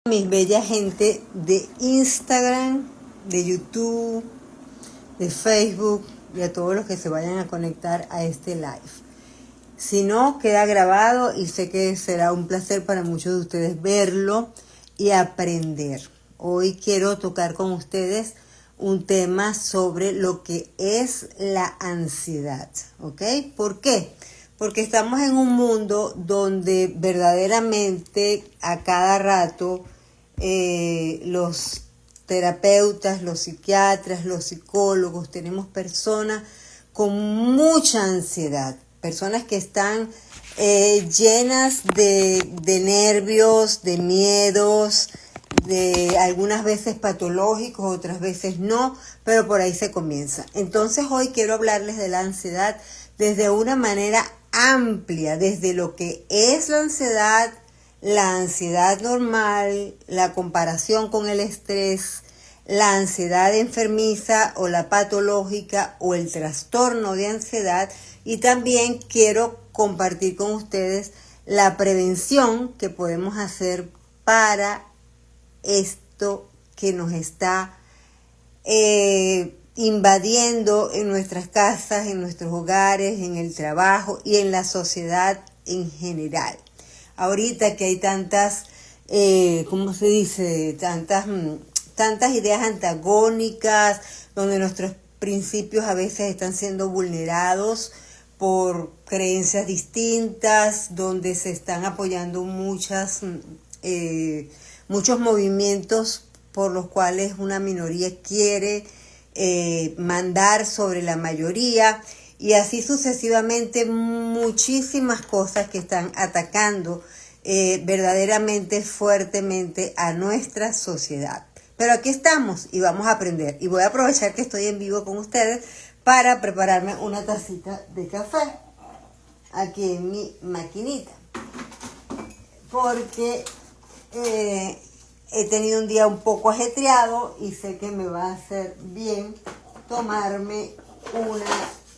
Mis bella gente de Instagram, de YouTube, de Facebook y a todos los que se vayan a conectar a este live. Si no, queda grabado y sé que será un placer para muchos de ustedes verlo y aprender. Hoy quiero tocar con ustedes un tema sobre lo que es la ansiedad, ¿ok? ¿Por qué? Porque estamos en un mundo donde verdaderamente a cada rato los terapeutas, los psiquiatras, los psicólogos, tenemos personas con mucha ansiedad, personas que están llenas de nervios, de miedos, de algunas veces patológicos, otras veces no, pero por ahí se comienza. Entonces hoy quiero hablarles de la ansiedad desde una manera amplia, desde lo que es la ansiedad normal, la comparación con el estrés, la ansiedad enfermiza o la patológica o el trastorno de ansiedad, y también quiero compartir con ustedes la prevención que podemos hacer para esto que nos está invadiendo en nuestras casas, en nuestros hogares, en el trabajo y en la sociedad en general. Ahorita que hay tantas, ¿cómo se dice? Tantas ideas antagónicas, donde nuestros principios a veces están siendo vulnerados por creencias distintas, donde se están apoyando muchos movimientos por los cuales una minoría quiere mandar sobre la mayoría, y así sucesivamente muchísimas cosas que están atacando verdaderamente fuertemente a nuestra sociedad. Pero aquí estamos y vamos a aprender, y voy a aprovechar que estoy en vivo con ustedes para prepararme una tacita de café aquí en mi maquinita, porque he tenido un día un poco ajetreado y sé que me va a hacer bien tomarme una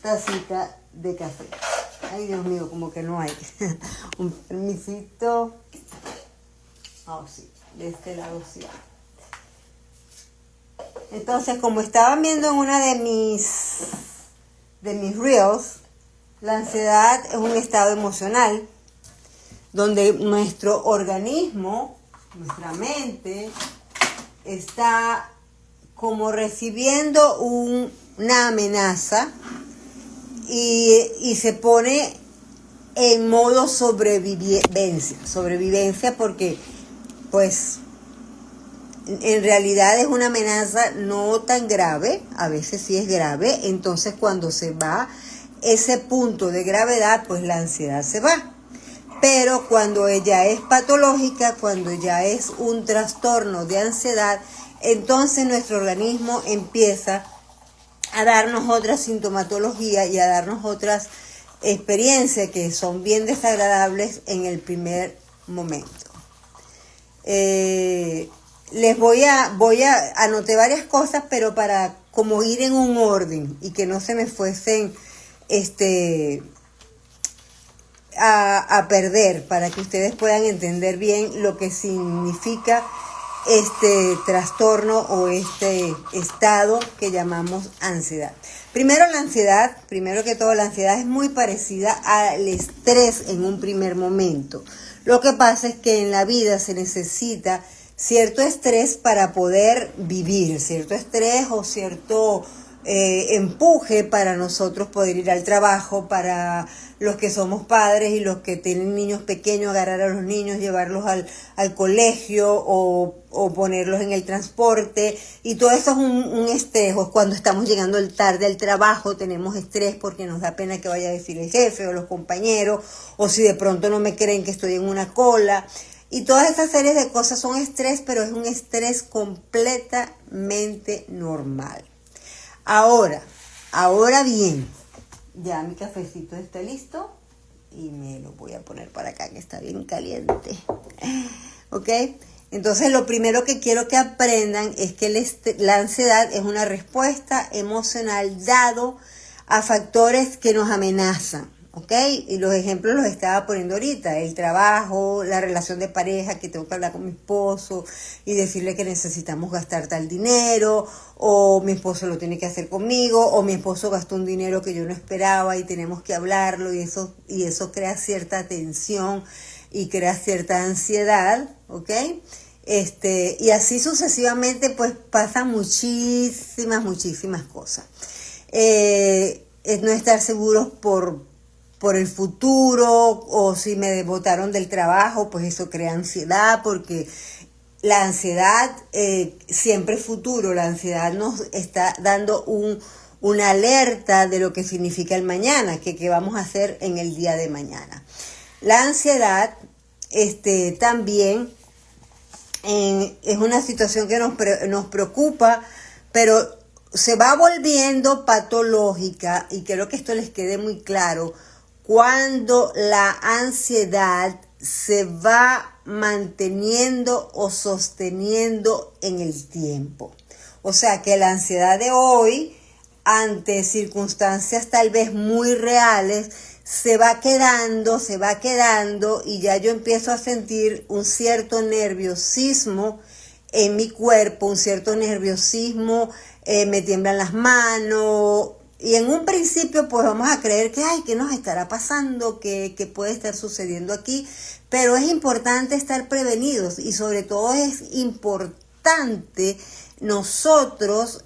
tacita de café. Ay, Dios mío, como que no hay. Un permisito. Oh, sí, de este lado sí. Entonces, como estaban viendo en una de mis reels, la ansiedad es un estado emocional donde nuestro organismo, nuestra mente, está como recibiendo una amenaza y se pone en modo sobrevivencia porque pues en realidad es una amenaza no tan grave, a veces sí es grave. Entonces cuando se va ese punto de gravedad, pues la ansiedad se va. Pero cuando ella es patológica, cuando ya es un trastorno de ansiedad, entonces nuestro organismo empieza a darnos otra sintomatología y a darnos otras experiencias que son bien desagradables en el primer momento. Les voy a anotar varias cosas, pero para como ir en un orden y que no se me fuesen a perder, para que ustedes puedan entender bien lo que significa este trastorno o este estado que llamamos ansiedad. Primero que todo, la ansiedad es muy parecida al estrés en un primer momento. Lo que pasa es que en la vida se necesita cierto estrés para poder vivir, cierto estrés o cierto empuje para nosotros poder ir al trabajo, para los que somos padres y los que tienen niños pequeños, agarrar a los niños, llevarlos al colegio o ponerlos en el transporte, y todo eso es un estrés. O cuando estamos llegando tarde al trabajo tenemos estrés porque nos da pena que vaya a decir el jefe o los compañeros, o si de pronto no me creen que estoy en una cola. Y todas esas series de cosas son estrés, pero es un estrés completamente normal. Ahora bien, ya mi cafecito está listo y me lo voy a poner para acá que está bien caliente. ¿Ok? Entonces lo primero que quiero que aprendan es que la ansiedad es una respuesta emocional dado a factores que nos amenazan. ¿ok? Y los ejemplos los estaba poniendo ahorita, el trabajo, la relación de pareja, que tengo que hablar con mi esposo y decirle que necesitamos gastar tal dinero, o mi esposo lo tiene que hacer conmigo, o mi esposo gastó un dinero que yo no esperaba y tenemos que hablarlo, y eso crea cierta tensión y crea cierta ansiedad, ¿ok? Y así sucesivamente, pues pasan muchísimas cosas. Es no estar seguros por el futuro, o si me botaron del trabajo, pues eso crea ansiedad, porque la ansiedad siempre es futuro. La ansiedad nos está dando una alerta de lo que significa el mañana, que qué vamos a hacer en el día de mañana. La ansiedad también es una situación que nos preocupa, pero se va volviendo patológica, y quiero que esto les quede muy claro, cuando la ansiedad se va manteniendo o sosteniendo en el tiempo. O sea que la ansiedad de hoy, ante circunstancias tal vez muy reales, se va quedando, y ya yo empiezo a sentir un cierto nerviosismo en mi cuerpo, un cierto nerviosismo, me tiemblan las manos, y en un principio pues vamos a creer que, ¿qué nos estará pasando? ¿Qué puede estar sucediendo aquí? Pero es importante estar prevenidos, y sobre todo es importante nosotros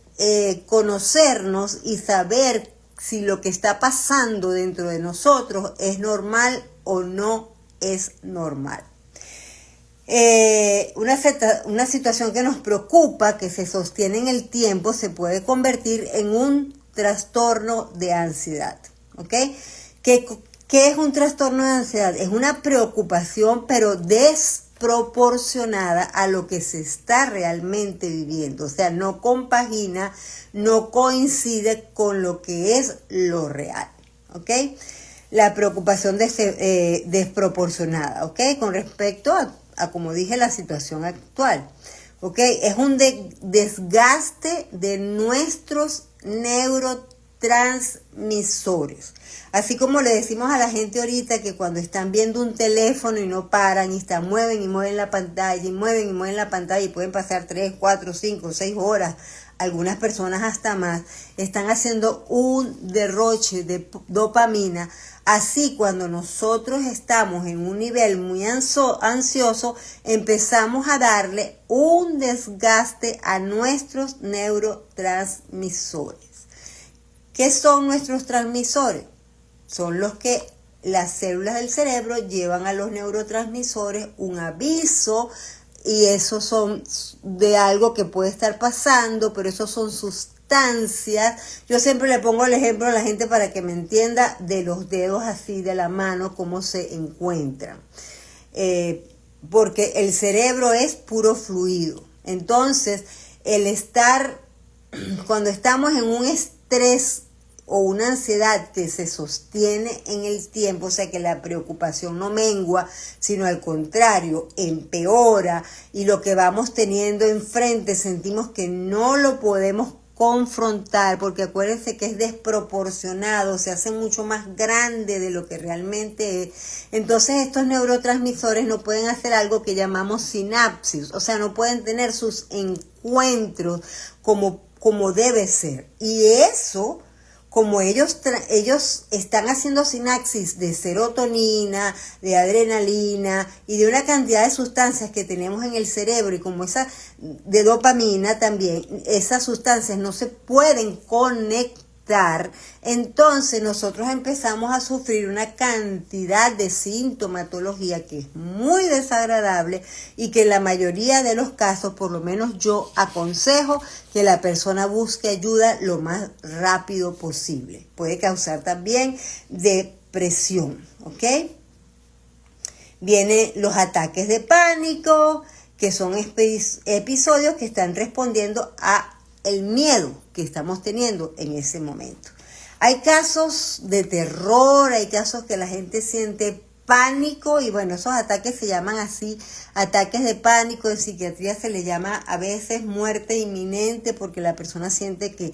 conocernos y saber si lo que está pasando dentro de nosotros es normal o no es normal. Una situación que nos preocupa, que se sostiene en el tiempo, se puede convertir en un trastorno de ansiedad, ¿ok? ¿Qué es un trastorno de ansiedad? Es una preocupación, pero desproporcionada a lo que se está realmente viviendo. O sea, no compagina, no coincide con lo que es lo real, ¿ok? La preocupación desproporcionada, ¿ok? Con respecto a como dije, la situación actual, ¿ok? Es un desgaste de nuestros neurotransmisores. Así como le decimos a la gente ahorita que cuando están viendo un teléfono y no paran, y mueven y mueven la pantalla, y mueven la pantalla, y pueden pasar 3, 4, 5, 6 horas, algunas personas hasta más, están haciendo un derroche de dopamina. Así, cuando nosotros estamos en un nivel muy ansioso, empezamos a darle un desgaste a nuestros neurotransmisores. ¿Qué son nuestros transmisores? Son los que las células del cerebro llevan a los neurotransmisores un aviso, y esos son de algo que puede estar pasando, pero esos son sustancias. Yo siempre le pongo el ejemplo a la gente para que me entienda, de los dedos así de la mano, cómo se encuentran. Porque el cerebro es puro fluido. Entonces, cuando estamos en un estrés o una ansiedad que se sostiene en el tiempo, o sea que la preocupación no mengua, sino al contrario, empeora, y lo que vamos teniendo enfrente sentimos que no lo podemos confrontar, porque acuérdense que es desproporcionado, se hace mucho más grande de lo que realmente es. Entonces estos neurotransmisores no pueden hacer algo que llamamos sinapsis, o sea, no pueden tener sus encuentros como debe ser. Y eso, como ellos están haciendo sinapsis de serotonina, de adrenalina y de una cantidad de sustancias que tenemos en el cerebro, y como esa de dopamina también, esas sustancias no se pueden conectar, entonces nosotros empezamos a sufrir una cantidad de sintomatología que es muy desagradable, y que en la mayoría de los casos, por lo menos yo aconsejo que la persona busque ayuda lo más rápido posible. Puede causar también depresión, ¿ok? Vienen los ataques de pánico, que son episodios que están respondiendo a el miedo que estamos teniendo en ese momento. Hay casos de terror, hay casos que la gente siente pánico, y bueno, esos ataques se llaman así, ataques de pánico. En psiquiatría se le llama a veces muerte inminente, porque la persona siente que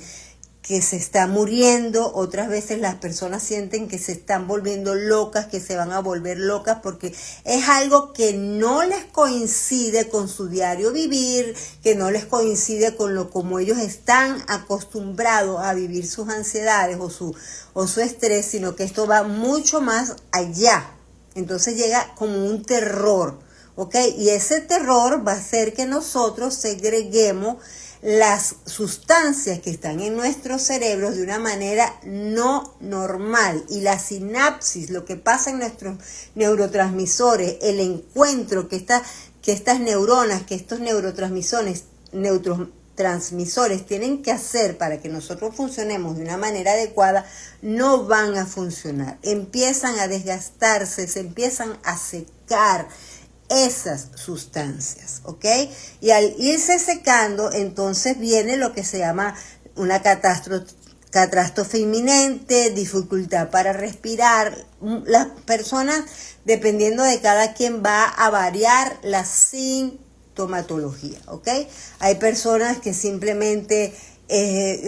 que se está muriendo, otras veces las personas sienten que se están volviendo locas, que se van a volver locas porque es algo que no les coincide con su diario vivir, que no les coincide con lo como ellos están acostumbrados a vivir sus ansiedades o su estrés, sino que esto va mucho más allá. Entonces llega como un terror, ¿ok? Y ese terror va a hacer que nosotros segreguemos las sustancias que están en nuestros cerebros de una manera no normal, y la sinapsis, lo que pasa en nuestros neurotransmisores, el encuentro que estas neuronas, que estos neurotransmisores tienen que hacer para que nosotros funcionemos de una manera adecuada, no van a funcionar, empiezan a desgastarse, se empiezan a secar esas sustancias, ¿ok? Y al irse secando, entonces viene lo que se llama una catástrofe inminente, dificultad para respirar. Las personas, dependiendo de cada quien, va a variar la sintomatología, ¿ok? Hay personas que simplemente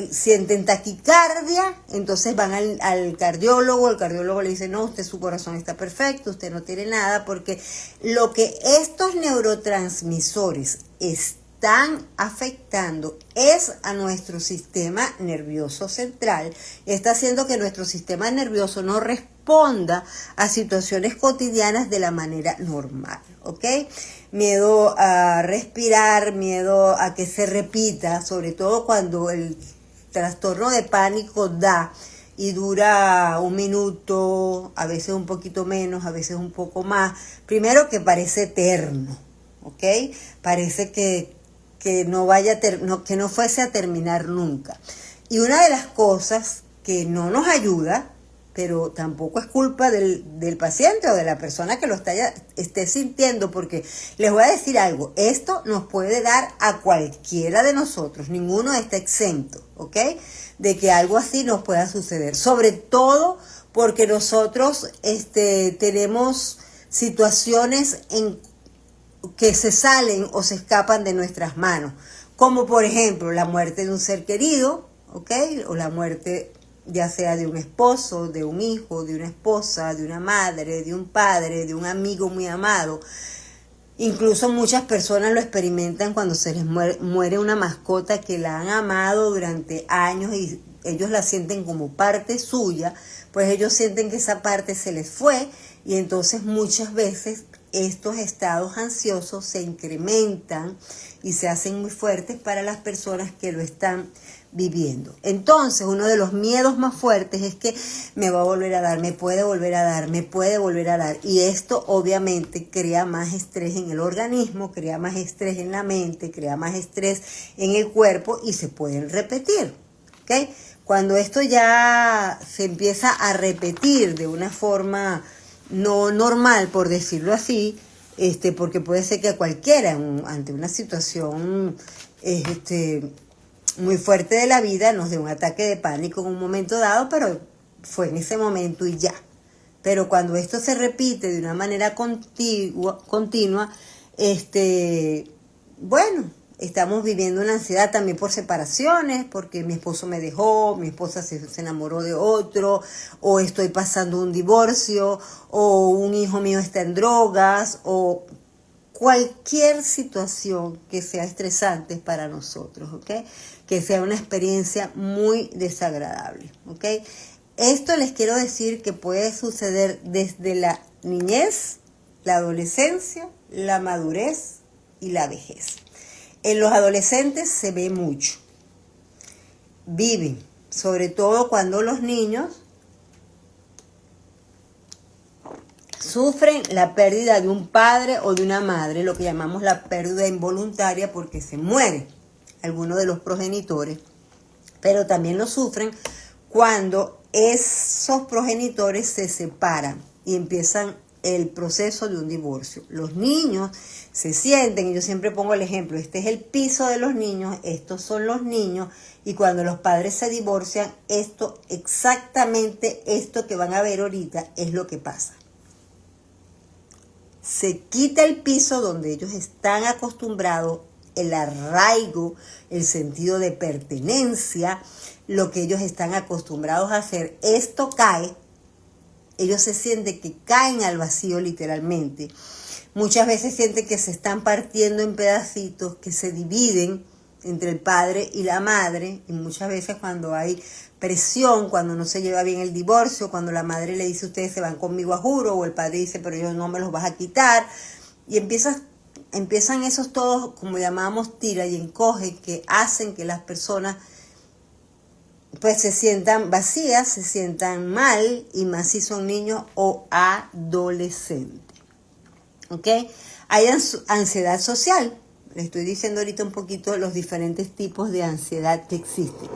sienten taquicardia, entonces van al cardiólogo, el cardiólogo le dice, no, su corazón está perfecto, usted no tiene nada, porque lo que estos neurotransmisores están afectando es a nuestro sistema nervioso central, está haciendo que nuestro sistema nervioso no responda a situaciones cotidianas de la manera normal, ¿ok? Miedo a respirar, miedo a que se repita, sobre todo cuando el trastorno de pánico da y dura 1 minuto, a veces un poquito menos, a veces un poco más. Primero que parece eterno, ¿ok? Parece que no fuese a terminar nunca. Y una de las cosas que no nos ayuda, pero tampoco es culpa del paciente o de la persona que lo esté sintiendo, porque les voy a decir algo, esto nos puede dar a cualquiera de nosotros, ninguno está exento, ¿ok? De que algo así nos pueda suceder, sobre todo porque nosotros tenemos situaciones que se salen o se escapan de nuestras manos, como por ejemplo la muerte de un ser querido, ¿ok? O la muerte ya sea de un esposo, de un hijo, de una esposa, de una madre, de un padre, de un amigo muy amado. Incluso muchas personas lo experimentan cuando se les muere una mascota que la han amado durante años y ellos la sienten como parte suya, pues ellos sienten que esa parte se les fue, y entonces muchas veces estos estados ansiosos se incrementan y se hacen muy fuertes para las personas que lo están viviendo. Entonces, uno de los miedos más fuertes es que me va a volver a dar, me puede volver a dar, me puede volver a dar. Y esto obviamente crea más estrés en el organismo, crea más estrés en la mente, crea más estrés en el cuerpo y se pueden repetir, ¿ok? Cuando esto ya se empieza a repetir de una forma no normal, por decirlo así, porque puede ser que a cualquiera, ante una situación muy fuerte de la vida, nos dé un ataque de pánico en un momento dado, pero fue en ese momento y ya. Pero cuando esto se repite de una manera continua, bueno, estamos viviendo una ansiedad también por separaciones, porque mi esposo me dejó, mi esposa se enamoró de otro, o estoy pasando un divorcio, o un hijo mío está en drogas, o cualquier situación que sea estresante para nosotros, ¿ok? Que sea una experiencia muy desagradable, ¿ok? Esto les quiero decir que puede suceder desde la niñez, la adolescencia, la madurez y la vejez. En los adolescentes se ve mucho. Viven, sobre todo cuando los niños sufren la pérdida de un padre o de una madre, lo que llamamos la pérdida involuntaria, porque se muere alguno de los progenitores, pero también lo sufren cuando esos progenitores se separan y empiezan el proceso de un divorcio. Los niños se sienten, y yo siempre pongo el ejemplo, este es el piso de los niños, estos son los niños, y cuando los padres se divorcian, exactamente esto que van a ver ahorita es lo que pasa. Se quita el piso donde ellos están acostumbrados el arraigo, el sentido de pertenencia, lo que ellos están acostumbrados a hacer. Esto cae, ellos se sienten que caen al vacío literalmente. Muchas veces sienten que se están partiendo en pedacitos, que se dividen entre el padre y la madre, y muchas veces cuando hay presión, cuando no se lleva bien el divorcio, cuando la madre le dice ustedes se van conmigo a juro, o el padre dice pero yo no me los vas a quitar, y empiezan esos todos, como llamamos, tira y encoge, que hacen que las personas pues se sientan vacías, se sientan mal, y más si son niños o adolescentes. ¿Ok? Hay ansiedad social. Le estoy diciendo ahorita un poquito los diferentes tipos de ansiedad que existen.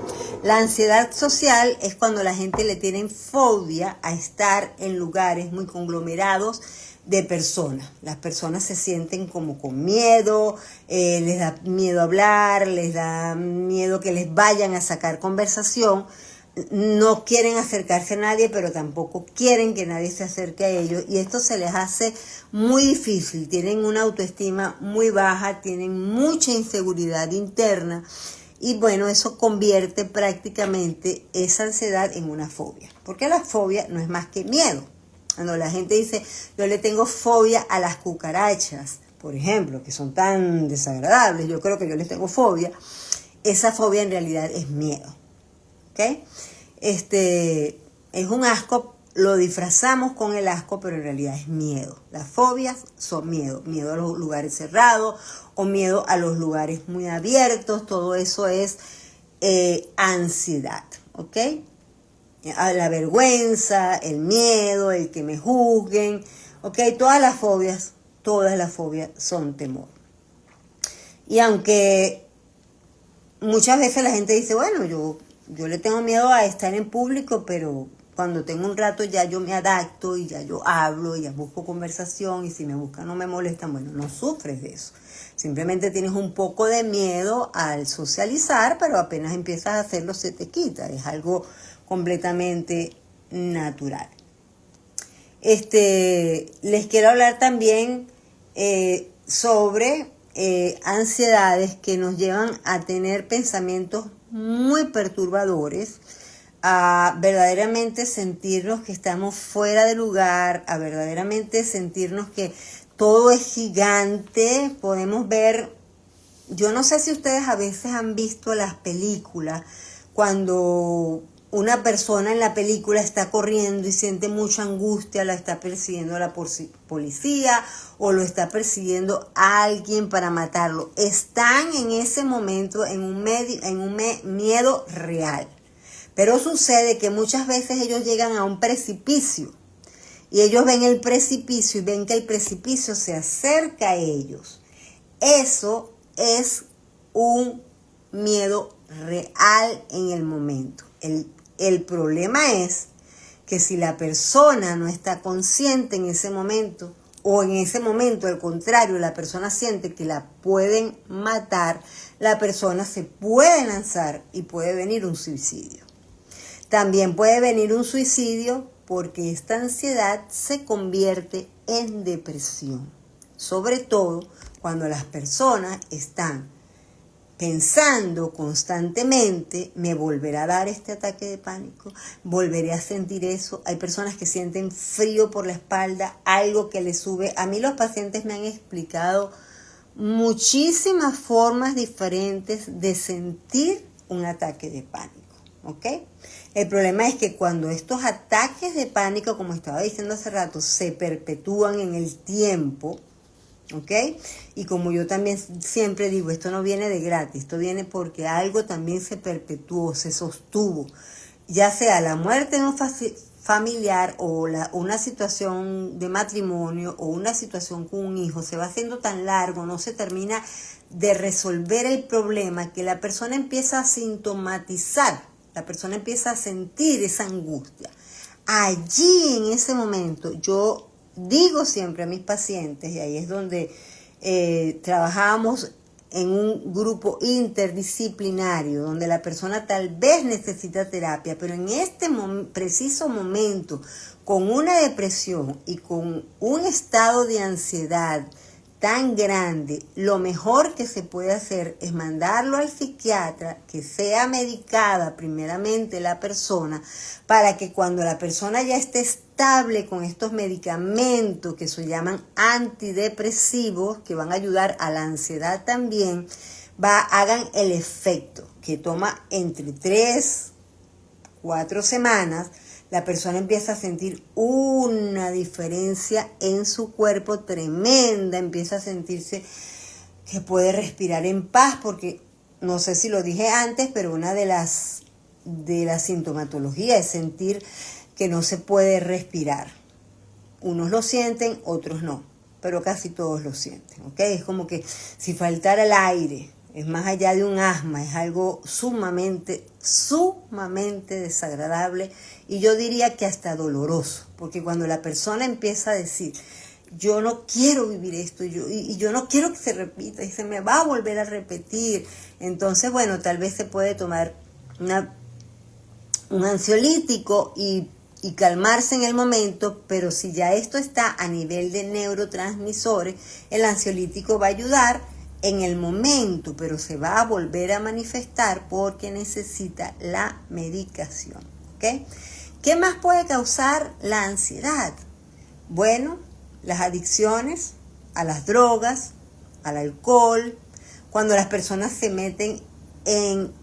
La ansiedad social es cuando la gente le tiene fobia a estar en lugares muy conglomerados de personas. Las personas se sienten como con miedo, les da miedo hablar, les da miedo que les vayan a sacar conversación. No quieren acercarse a nadie, pero tampoco quieren que nadie se acerque a ellos, y esto se les hace muy difícil. Tienen una autoestima muy baja, tienen mucha inseguridad interna, y bueno, eso convierte prácticamente esa ansiedad en una fobia, porque la fobia no es más que miedo. Cuando la gente dice, yo le tengo fobia a las cucarachas, por ejemplo, que son tan desagradables, yo creo que yo les tengo fobia, esa fobia en realidad es miedo. ¿Okay? Es un asco, lo disfrazamos con el asco, pero en realidad es miedo. Las fobias son miedo, miedo a los lugares cerrados o miedo a los lugares muy abiertos, todo eso es ansiedad, ¿ok? A la vergüenza, el miedo, el que me juzguen, ¿ok? Todas las fobias son temor. Y aunque muchas veces la gente dice, bueno, yo le tengo miedo a estar en público, pero cuando tengo un rato ya yo me adapto y ya yo hablo y ya busco conversación, y si me buscan no me molestan. Bueno, no sufres de eso. Simplemente tienes un poco de miedo al socializar, pero apenas empiezas a hacerlo se te quita. Es algo completamente natural. Les quiero hablar también sobre ansiedades que nos llevan a tener pensamientos muy perturbadores, a verdaderamente sentirnos que estamos fuera de lugar, a verdaderamente sentirnos que todo es gigante. Podemos ver, yo no sé si ustedes a veces han visto las películas, cuando una persona en la película está corriendo y siente mucha angustia, la está persiguiendo la policía o lo está persiguiendo a alguien para matarlo. Están en ese momento en un miedo real. Pero sucede que muchas veces ellos llegan a un precipicio y ellos ven el precipicio y ven que el precipicio se acerca a ellos. Eso es un miedo real en el momento. El problema es que si la persona no está consciente en ese momento, o en ese momento al contrario, la persona siente que la pueden matar, la persona se puede lanzar y puede venir un suicidio. También puede venir un suicidio porque esta ansiedad se convierte en depresión, sobre todo cuando las personas están pensando constantemente, me volverá a dar este ataque de pánico, volveré a sentir eso. Hay personas que sienten frío por la espalda, algo que les sube. A mí los pacientes me han explicado muchísimas formas diferentes de sentir un ataque de pánico, ¿ok? El problema es que cuando estos ataques de pánico, como estaba diciendo hace rato, se perpetúan en el tiempo, ¿ok? Y como yo también siempre digo, esto no viene de gratis, esto viene porque algo también se perpetuó, se sostuvo, ya sea la muerte de un familiar o una situación de matrimonio o una situación con un hijo, se va haciendo tan largo, no se termina de resolver el problema, que la persona empieza a sintomatizar, la persona empieza a sentir esa angustia. Allí, en ese momento, yo digo siempre a mis pacientes, y ahí es donde trabajamos en un grupo interdisciplinario, donde la persona tal vez necesita terapia, pero en este preciso momento, con una depresión y con un estado de ansiedad tan grande, lo mejor que se puede hacer es mandarlo al psiquiatra, que sea medicada primeramente la persona, para que cuando la persona ya esté estable con estos medicamentos que se llaman antidepresivos, que van a ayudar a la ansiedad también, hagan el efecto, que toma entre 3, 4 semanas. La persona empieza a sentir una diferencia en su cuerpo tremenda, empieza a sentirse que puede respirar en paz, porque no sé si lo dije antes, pero una de las sintomatologías es sentir que no se puede respirar. Unos lo sienten, otros no, pero casi todos lo sienten, ¿ok? Es como que si faltara el aire. Es más allá de un asma, es algo sumamente desagradable, y yo diría que hasta doloroso, porque cuando la persona empieza a decir, yo no quiero vivir esto, y yo no quiero que se repita, y se me va a volver a repetir, entonces, bueno, tal vez se puede tomar un ansiolítico y calmarse en el momento, pero si ya esto está a nivel de neurotransmisores, el ansiolítico va a ayudar en el momento, pero se va a volver a manifestar porque necesita la medicación, ¿ok? ¿Qué más puede causar la ansiedad? Bueno, las adicciones a las drogas, al alcohol, cuando las personas se meten en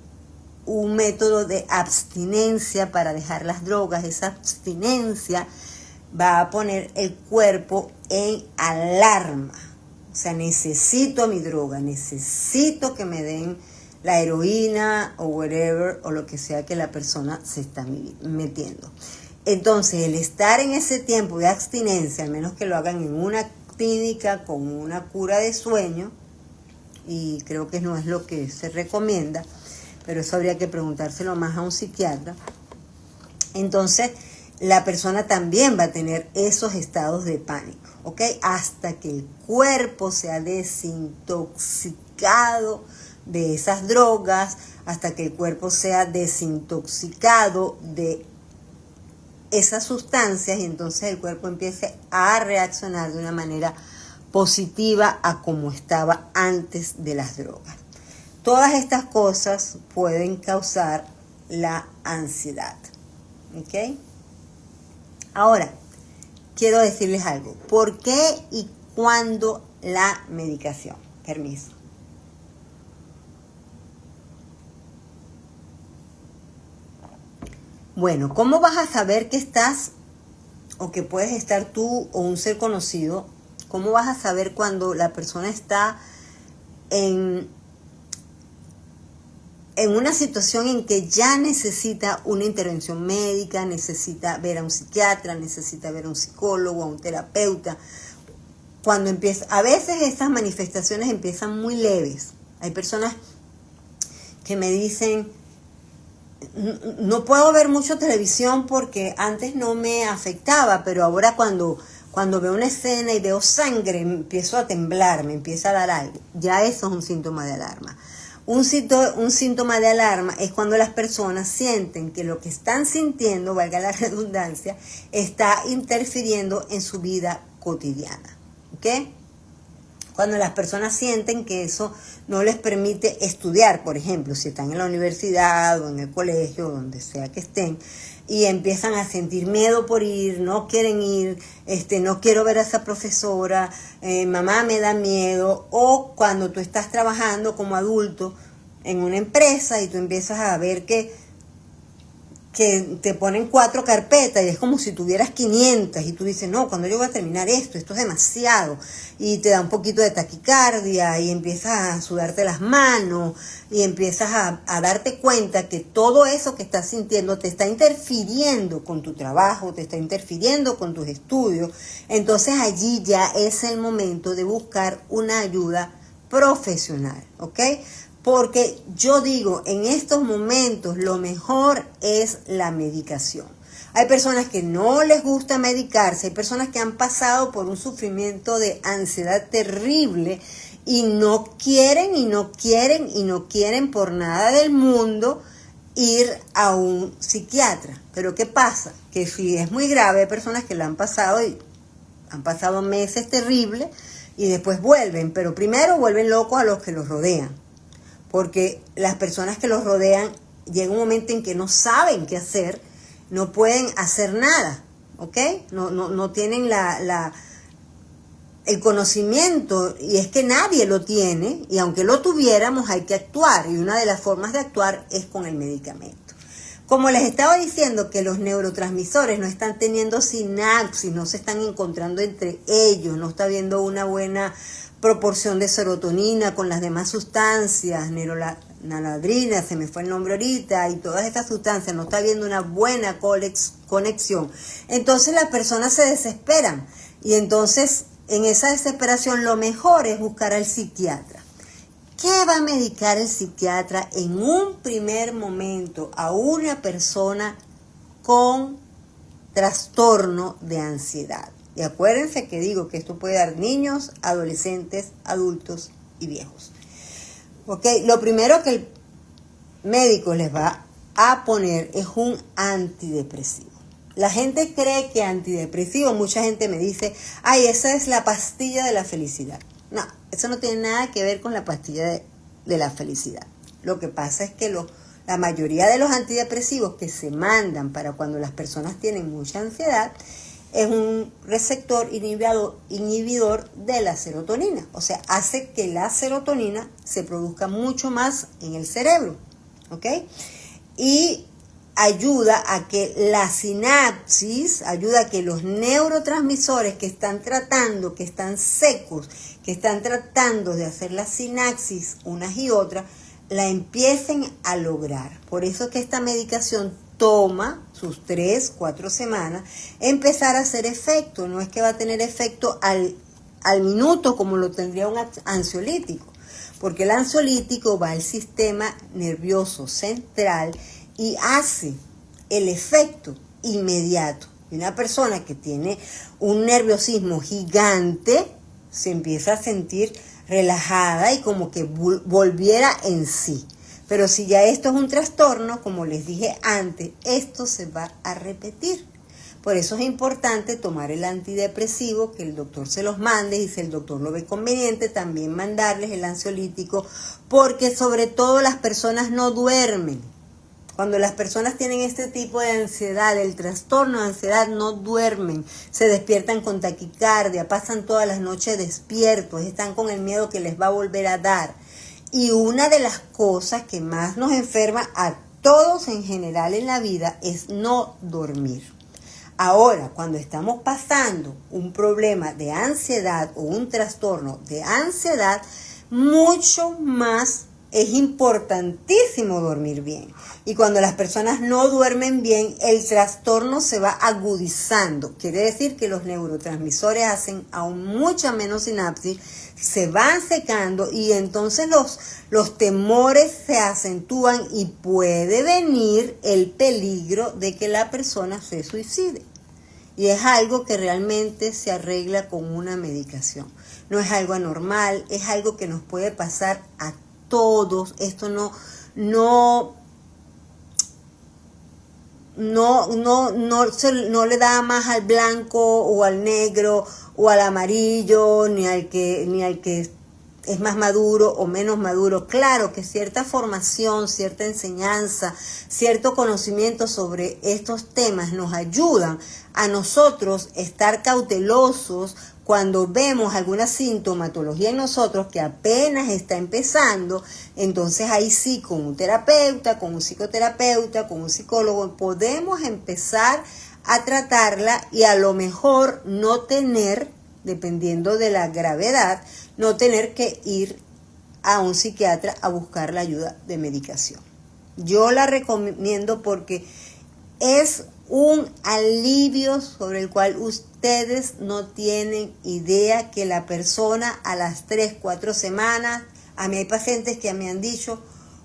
un método de abstinencia para dejar las drogas, esa abstinencia va a poner el cuerpo en alarma. O sea, necesito mi droga, necesito que me den la heroína o whatever, o lo que sea que la persona se está metiendo. Entonces, el estar en ese tiempo de abstinencia, al menos que lo hagan en una clínica con una cura de sueño, y creo que no es lo que se recomienda, pero eso habría que preguntárselo más a un psiquiatra. Entonces, la persona también va a tener esos estados de pánico, ¿ok? Hasta que el cuerpo sea desintoxicado de esas drogas, hasta que el cuerpo sea desintoxicado de esas sustancias, y entonces el cuerpo empiece a reaccionar de una manera positiva a como estaba antes de las drogas. Todas estas cosas pueden causar la ansiedad, ¿ok? Ahora, quiero decirles algo. ¿Por qué y cuándo la medicación? Permiso. Bueno, ¿cómo vas a saber que estás o que puedes estar tú o un ser conocido? ¿Cómo vas a saber cuando la persona está en una situación en que ya necesita una intervención médica, necesita ver a un psiquiatra, necesita ver a un psicólogo, a un terapeuta? Cuando empieza, a veces estas manifestaciones empiezan muy leves. Hay personas que me dicen, no puedo ver mucho televisión porque antes no me afectaba, pero ahora cuando veo una escena y veo sangre, empiezo a temblar, me empieza a dar algo. Ya eso es un síntoma de alarma. Un síntoma de alarma es cuando las personas sienten que lo que están sintiendo, valga la redundancia, está interfiriendo en su vida cotidiana, ¿ok? Cuando las personas sienten que eso no les permite estudiar, por ejemplo, si están en la universidad o en el colegio, donde sea que estén, y empiezan a sentir miedo por ir, no quieren ir, no quiero ver a esa profesora, mamá me da miedo, o cuando tú estás trabajando como adulto en una empresa y tú empiezas a ver que te ponen 4 carpetas y es como si tuvieras 500 y tú dices, no, cuando yo voy a terminar esto es demasiado, y te da un poquito de taquicardia y empiezas a sudarte las manos y empiezas a darte cuenta que todo eso que estás sintiendo te está interfiriendo con tu trabajo, te está interfiriendo con tus estudios. Entonces allí ya es el momento de buscar una ayuda profesional, ¿ok? Porque yo digo, en estos momentos lo mejor es la medicación. Hay personas que no les gusta medicarse, hay personas que han pasado por un sufrimiento de ansiedad terrible y no quieren por nada del mundo ir a un psiquiatra. Pero ¿qué pasa? Que si es muy grave, hay personas que la han pasado y han pasado meses terribles y después vuelven, pero primero vuelven locos a los que los rodean, porque las personas que los rodean llega un momento en que no saben qué hacer, no pueden hacer nada, ¿ok? No tienen el conocimiento, y es que nadie lo tiene, y aunque lo tuviéramos hay que actuar, y una de las formas de actuar es con el medicamento. Como les estaba diciendo que los neurotransmisores no están teniendo sinapsis, no se están encontrando entre ellos, no está habiendo una buena proporción de serotonina con las demás sustancias, noradrenalina, se me fue el nombre ahorita, y todas estas sustancias, no está habiendo una buena conexión. Entonces las personas se desesperan, y entonces en esa desesperación lo mejor es buscar al psiquiatra. ¿Qué va a medicar el psiquiatra en un primer momento a una persona con trastorno de ansiedad? Y acuérdense que digo que esto puede dar niños, adolescentes, adultos y viejos. ¿Ok? Lo primero que el médico les va a poner es un antidepresivo. La gente cree que antidepresivo, mucha gente me dice, ay, esa es la pastilla de la felicidad. No, eso no tiene nada que ver con la pastilla de la felicidad. Lo que pasa es que la mayoría de los antidepresivos que se mandan para cuando las personas tienen mucha ansiedad es un receptor inhibidor de la serotonina. O sea, hace que la serotonina se produzca mucho más en el cerebro. ¿Ok? Y ayuda a que la sinapsis, ayuda a que los neurotransmisores que están tratando, que están secos, que están tratando de hacer la sinapsis unas y otras, la empiecen a lograr. Por eso es que esta medicación toma sus 3-4 semanas empezar a hacer efecto. No es que va a tener efecto al minuto como lo tendría un ansiolítico, porque el ansiolítico va al sistema nervioso central y hace el efecto inmediato. Y una persona que tiene un nerviosismo gigante se empieza a sentir relajada y como que volviera en sí. Pero si ya esto es un trastorno, como les dije antes, esto se va a repetir. Por eso es importante tomar el antidepresivo, que el doctor se los mande, y si el doctor lo ve conveniente, también mandarles el ansiolítico, porque sobre todo las personas no duermen. Cuando las personas tienen este tipo de ansiedad, el trastorno de ansiedad, no duermen, se despiertan con taquicardia, pasan todas las noches despiertos, están con el miedo que les va a volver a dar. Y una de las cosas que más nos enferma a todos en general en la vida es no dormir. Ahora, cuando estamos pasando un problema de ansiedad o un trastorno de ansiedad, mucho más es importantísimo dormir bien. Y cuando las personas no duermen bien, el trastorno se va agudizando. Quiere decir que los neurotransmisores hacen aún mucha menos sinapsis, se van secando y entonces los temores se acentúan y puede venir el peligro de que la persona se suicide. Y es algo que realmente se arregla con una medicación. No es algo anormal, es algo que nos puede pasar a todos. Esto no le da más al blanco o al negro o al amarillo, ni al que es más maduro o menos maduro. Claro que cierta formación, cierta enseñanza, cierto conocimiento sobre estos temas nos ayudan a nosotros estar cautelosos cuando vemos alguna sintomatología en nosotros que apenas está empezando. Entonces ahí sí, con un terapeuta, con un psicoterapeuta, con un psicólogo, podemos empezar a tratarla y a lo mejor no tener, dependiendo de la gravedad, no tener que ir a un psiquiatra a buscar la ayuda de medicación. Yo la recomiendo porque es un alivio sobre el cual ustedes no tienen idea, que la persona a las 3-4 semanas, a mí hay pacientes que me han dicho,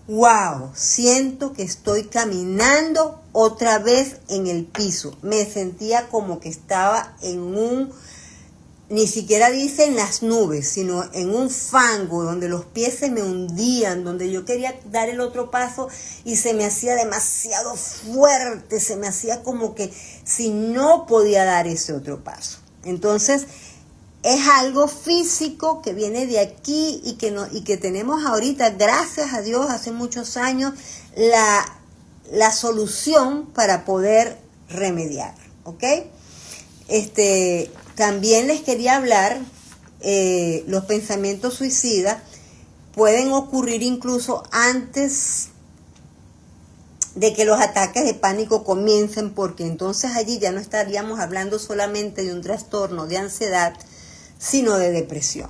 wow, siento que estoy caminando otra vez en el piso. Me sentía como que estaba ni siquiera dice en las nubes, sino en un fango donde los pies se me hundían, donde yo quería dar el otro paso y se me hacía demasiado fuerte, se me hacía como que si no podía dar ese otro paso. Entonces, es algo físico que viene de aquí y que tenemos ahorita, gracias a Dios, hace muchos años, la solución para poder remediar, ¿ok? También les quería hablar, los pensamientos suicidas pueden ocurrir incluso antes de que los ataques de pánico comiencen, porque entonces allí ya no estaríamos hablando solamente de un trastorno de ansiedad, sino de depresión.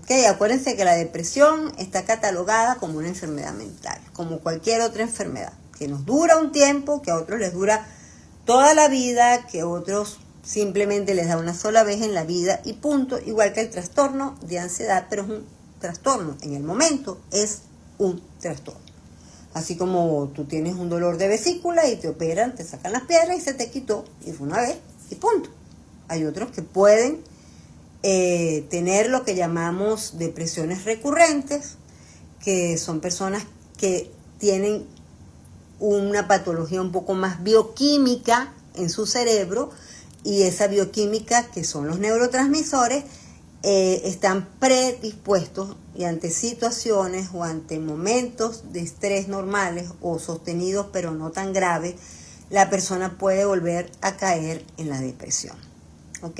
¿Okay? Acuérdense que la depresión está catalogada como una enfermedad mental, como cualquier otra enfermedad, que nos dura un tiempo, que a otros les dura toda la vida, que a otros simplemente les da una sola vez en la vida y punto, igual que el trastorno de ansiedad, pero es un trastorno, en el momento es un trastorno. Así como tú tienes un dolor de vesícula y te operan, te sacan las piedras y se te quitó, y fue una vez y punto. Hay otros que pueden tener lo que llamamos depresiones recurrentes, que son personas que tienen una patología un poco más bioquímica en su cerebro, y esa bioquímica, que son los neurotransmisores, están predispuestos, y ante situaciones o ante momentos de estrés normales o sostenidos pero no tan graves, la persona puede volver a caer en la depresión. ¿Ok?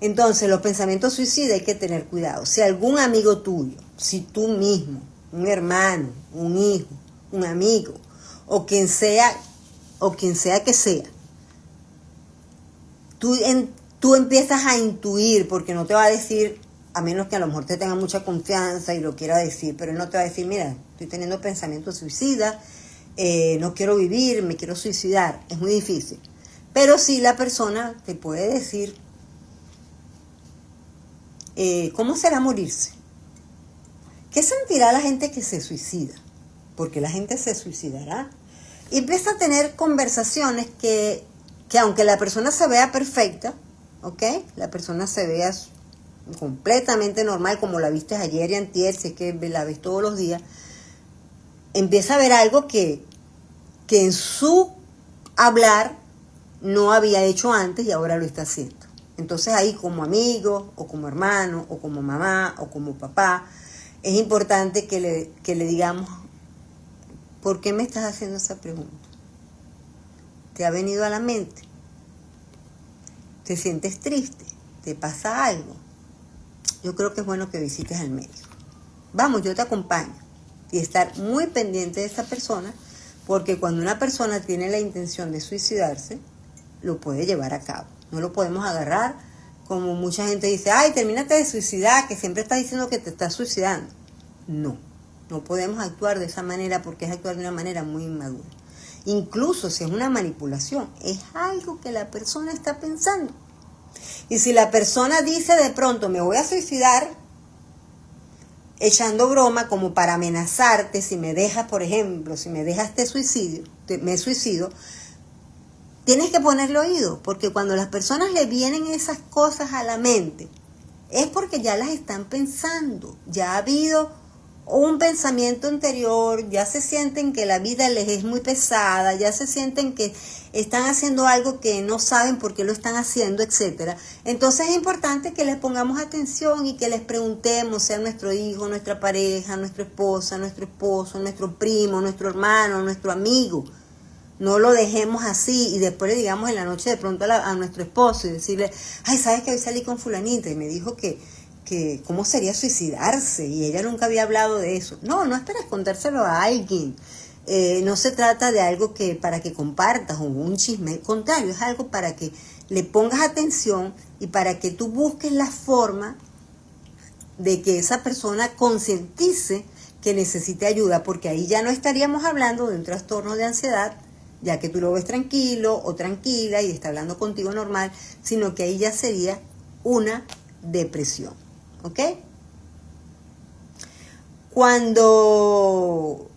Entonces, los pensamientos suicidas hay que tener cuidado. Si algún amigo tuyo, si tú mismo, un hermano, un hijo, un amigo, o quien sea que sea, tú empiezas a intuir, porque no te va a decir, a menos que a lo mejor te tenga mucha confianza y lo quiera decir, pero él no te va a decir, mira, estoy teniendo pensamientos suicidas, no quiero vivir, me quiero suicidar. Es muy difícil. Pero sí la persona te puede decir, ¿cómo será morirse? ¿Qué sentirá la gente que se suicida? Porque la gente se suicidará. Y empieza a tener conversaciones que aunque la persona se vea perfecta, ¿ok? La persona se vea completamente normal, como la viste ayer y antier, si es que la ves todos los días, empieza a ver algo que en su hablar no había hecho antes y ahora lo está haciendo. Entonces ahí, como amigo, o como hermano, o como mamá, o como papá, es importante que le digamos, ¿por qué me estás haciendo esa pregunta? ¿Te ha venido a la mente? ¿Te sientes triste? ¿Te pasa algo? Yo creo que es bueno que visites al médico. Vamos, yo te acompaño. Y estar muy pendiente de esa persona, porque cuando una persona tiene la intención de suicidarse, lo puede llevar a cabo. No lo podemos agarrar como mucha gente dice, ay, termínate de suicidar, que siempre está diciendo que te estás suicidando. No podemos actuar de esa manera, porque es actuar de una manera muy inmadura. Incluso si es una manipulación, es algo que la persona está pensando. Y si la persona dice de pronto, me voy a suicidar, echando broma como para amenazarte, si me dejas, por ejemplo, si me dejas me suicido, tienes que ponerle oído, porque cuando las personas le vienen esas cosas a la mente, es porque ya las están pensando, ya ha habido un pensamiento anterior, ya se sienten que la vida les es muy pesada, ya se sienten que están haciendo algo que no saben por qué lo están haciendo, etcétera. Entonces es importante que les pongamos atención y que les preguntemos, sea nuestro hijo, nuestra pareja, nuestra esposa, nuestro esposo, nuestro primo, nuestro hermano, nuestro amigo. No lo dejemos así y después le digamos en la noche de pronto a nuestro esposo y decirle, ay, ¿sabes que hoy salí con fulanita y me dijo que cómo sería suicidarse? Y ella nunca había hablado de eso. No esperes contárselo a alguien. No se trata de algo para que compartas o un chisme. Al contrario, es algo para que le pongas atención y para que tú busques la forma de que esa persona concientice que necesite ayuda, porque ahí ya no estaríamos hablando de un trastorno de ansiedad, ya que tú lo ves tranquilo o tranquila y está hablando contigo normal, sino que ahí ya sería una depresión. ¿Ok? Cuando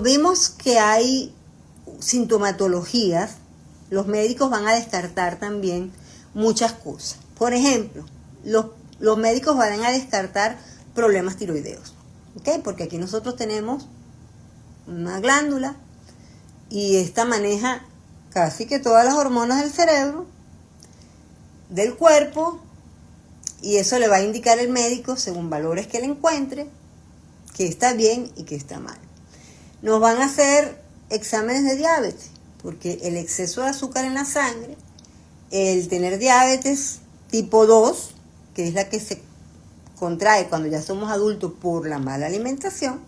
vemos que hay sintomatologías, los médicos van a descartar también muchas cosas. Por ejemplo, los médicos van a descartar problemas tiroideos. ¿Ok? Porque aquí nosotros tenemos una glándula y esta maneja casi que todas las hormonas del cerebro. del cuerpo, y eso le va a indicar el médico, según valores que él encuentre, que está bien y que está mal. Nos van a hacer exámenes de diabetes, porque el exceso de azúcar en la sangre, el tener diabetes tipo 2, que es la que se contrae cuando ya somos adultos por la mala alimentación,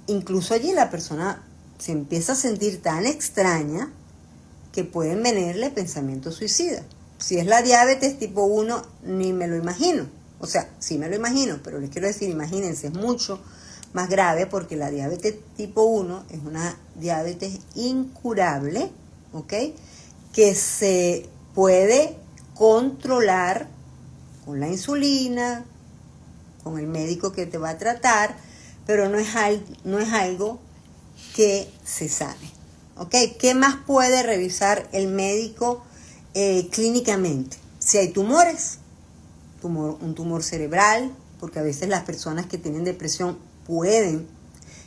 incluso allí la persona se empieza a sentir tan extraña que pueden venirle pensamientos suicidas. Si es la diabetes tipo 1, ni me lo imagino. O sea, sí me lo imagino, pero les quiero decir, imagínense, es mucho más grave porque la diabetes tipo 1 es una diabetes incurable, ¿ok? Que se puede controlar con la insulina, con el médico que te va a tratar, pero no es algo que se sane, ¿ok? ¿Qué más puede revisar el médico clínicamente? Si hay tumores, un tumor cerebral, porque a veces las personas que tienen depresión pueden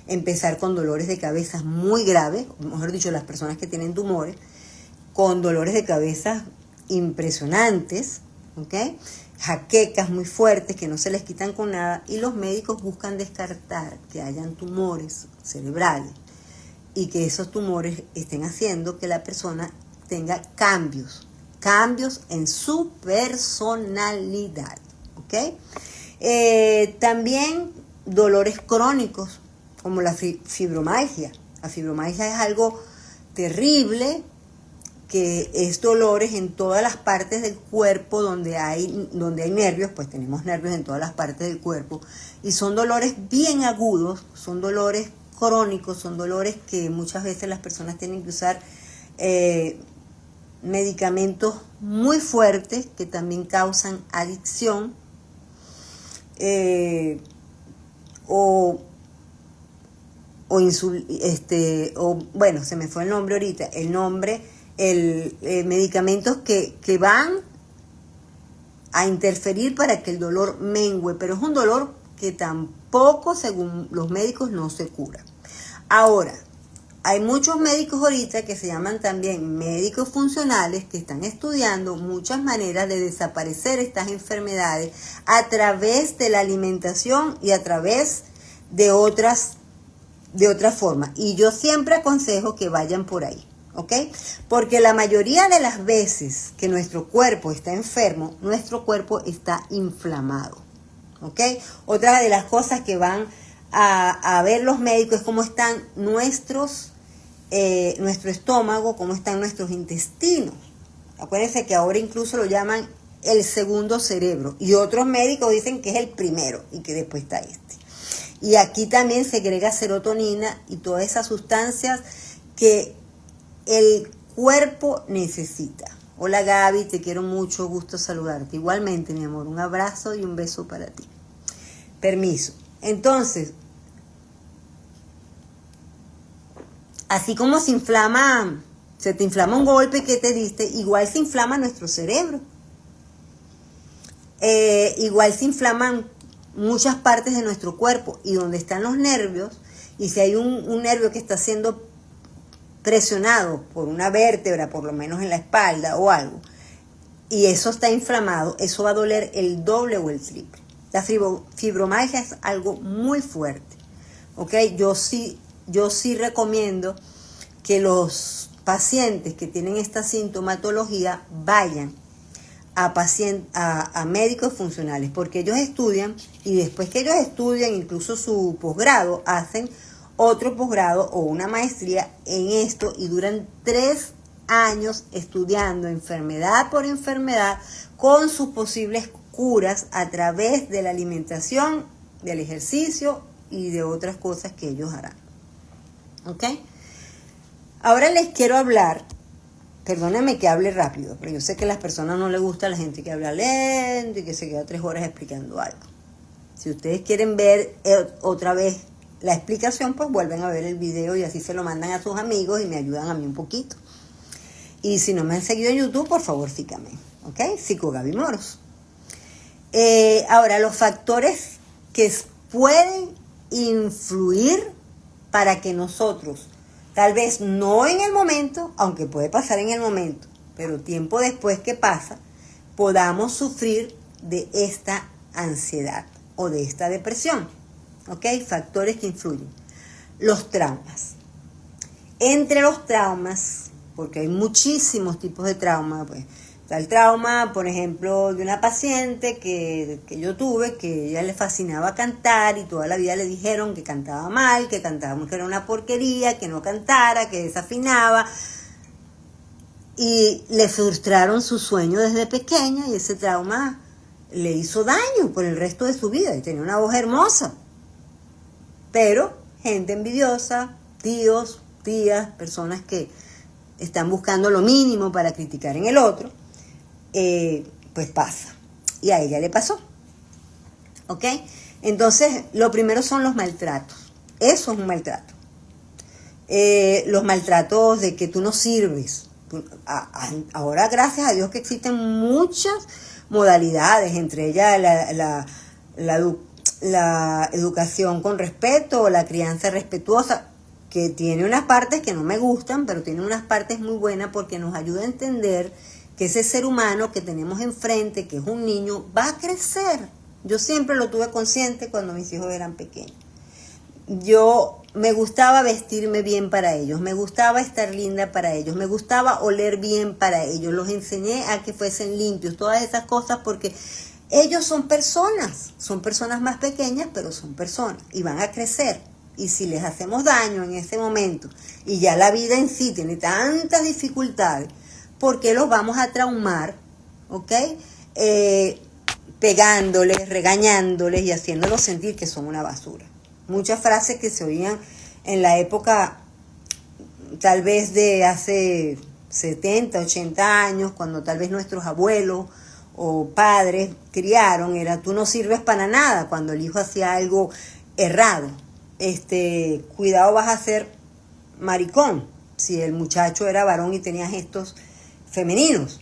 empezar con dolores de cabeza muy graves, o mejor dicho, las personas que tienen tumores, con dolores de cabeza impresionantes, ¿ok? Jaquecas muy fuertes que no se les quitan con nada, y los médicos buscan descartar que hayan tumores cerebrales y que esos tumores estén haciendo que la persona tenga cambios en su personalidad, ¿ok? También dolores crónicos, como la fibromialgia. La fibromialgia es algo terrible, que es dolores en todas las partes del cuerpo donde hay nervios, pues tenemos nervios en todas las partes del cuerpo, y son dolores bien agudos, son dolores crónicos, son dolores que muchas veces las personas tienen que usar medicamentos muy fuertes que también causan adicción, bueno, se me fue el nombre ahorita, medicamentos que van a interferir para que el dolor mengue, pero es un dolor que tampoco, según los médicos, no se cura. Ahora, hay muchos médicos ahorita que se llaman también médicos funcionales, que están estudiando muchas maneras de desaparecer estas enfermedades a través de la alimentación y a través de otras formas. Y yo siempre aconsejo que vayan por ahí, ¿ok? Porque la mayoría de las veces que nuestro cuerpo está enfermo, nuestro cuerpo está inflamado, ¿ok? Otra de las cosas que van a ver los médicos es cómo están nuestro estómago, cómo están nuestros intestinos. Acuérdense que ahora incluso lo llaman el segundo cerebro, y otros médicos dicen que es el primero y que después está este. Y aquí también segrega serotonina y todas esas sustancias que el cuerpo necesita. Hola Gaby, te quiero mucho, gusto saludarte. Igualmente, mi amor, un abrazo y un beso para ti. Permiso. Entonces, así como se te inflama un golpe que te diste, igual se inflama nuestro cerebro. Igual se inflaman muchas partes de nuestro cuerpo, y donde están los nervios, y si hay un nervio que está siendo presionado por una vértebra, por lo menos en la espalda o algo, y eso está inflamado, eso va a doler el doble o el triple. La fibromialgia es algo muy fuerte, ¿ok? Yo sí recomiendo que los pacientes que tienen esta sintomatología vayan a médicos funcionales, porque ellos estudian, y después que ellos estudian incluso su posgrado, hacen otro posgrado o una maestría en esto, y duran 3 años estudiando enfermedad por enfermedad con sus posibles curas a través de la alimentación, del ejercicio y de otras cosas que ellos harán. ¿Ok? Ahora les quiero hablar, perdónenme que hable rápido, pero yo sé que a las personas no les gusta la gente que habla lento y que se queda 3 horas explicando algo. Si ustedes quieren ver otra vez la explicación, pues vuelven a ver el video y así se lo mandan a sus amigos y me ayudan a mí un poquito. Y si no me han seguido en YouTube, por favor síganme, ¿ok? Psico Gaby Moros. Ahora, los factores que pueden influir para que nosotros, tal vez no en el momento, aunque puede pasar en el momento, pero tiempo después que pasa, podamos sufrir de esta ansiedad o de esta depresión. ¿Ok? Factores que influyen. Los traumas. Entre los traumas, porque hay muchísimos tipos de trauma, pues, está el trauma, por ejemplo, de una paciente que yo tuve, que a ella le fascinaba cantar y toda la vida le dijeron que cantaba mal, que cantaba, que era una porquería, que no cantara, que desafinaba. Y le frustraron su sueño desde pequeña y ese trauma le hizo daño por el resto de su vida. Y tenía una voz hermosa. Pero gente envidiosa, tíos, tías, personas que están buscando lo mínimo para criticar en el otro, pues pasa. Y a ella le pasó. ¿Ok? Entonces, lo primero son los maltratos. Eso es un maltrato. Los maltratos de que tú no sirves. Ahora, gracias a Dios, que existen muchas modalidades, entre ellas la educación con respeto o la crianza respetuosa, que tiene unas partes que no me gustan, pero tiene unas partes muy buenas porque nos ayuda a entender que ese ser humano que tenemos enfrente, que es un niño, va a crecer. Yo siempre lo tuve consciente cuando mis hijos eran pequeños. Yo me gustaba vestirme bien para ellos, me gustaba estar linda para ellos, me gustaba oler bien para ellos, los enseñé a que fuesen limpios, todas esas cosas, porque ellos son personas más pequeñas, pero son personas y van a crecer. Y si les hacemos daño en ese momento y ya la vida en sí tiene tantas dificultades, ¿por qué los vamos a traumar? ¿Ok? Pegándoles, regañándoles y haciéndolos sentir que son una basura. Muchas frases que se oían en la época tal vez de hace 70, 80 años, cuando tal vez nuestros abuelos o padres criaron, era tú no sirves para nada cuando el hijo hacía algo errado. Cuidado, vas a ser maricón si el muchacho era varón y tenía gestos femeninos.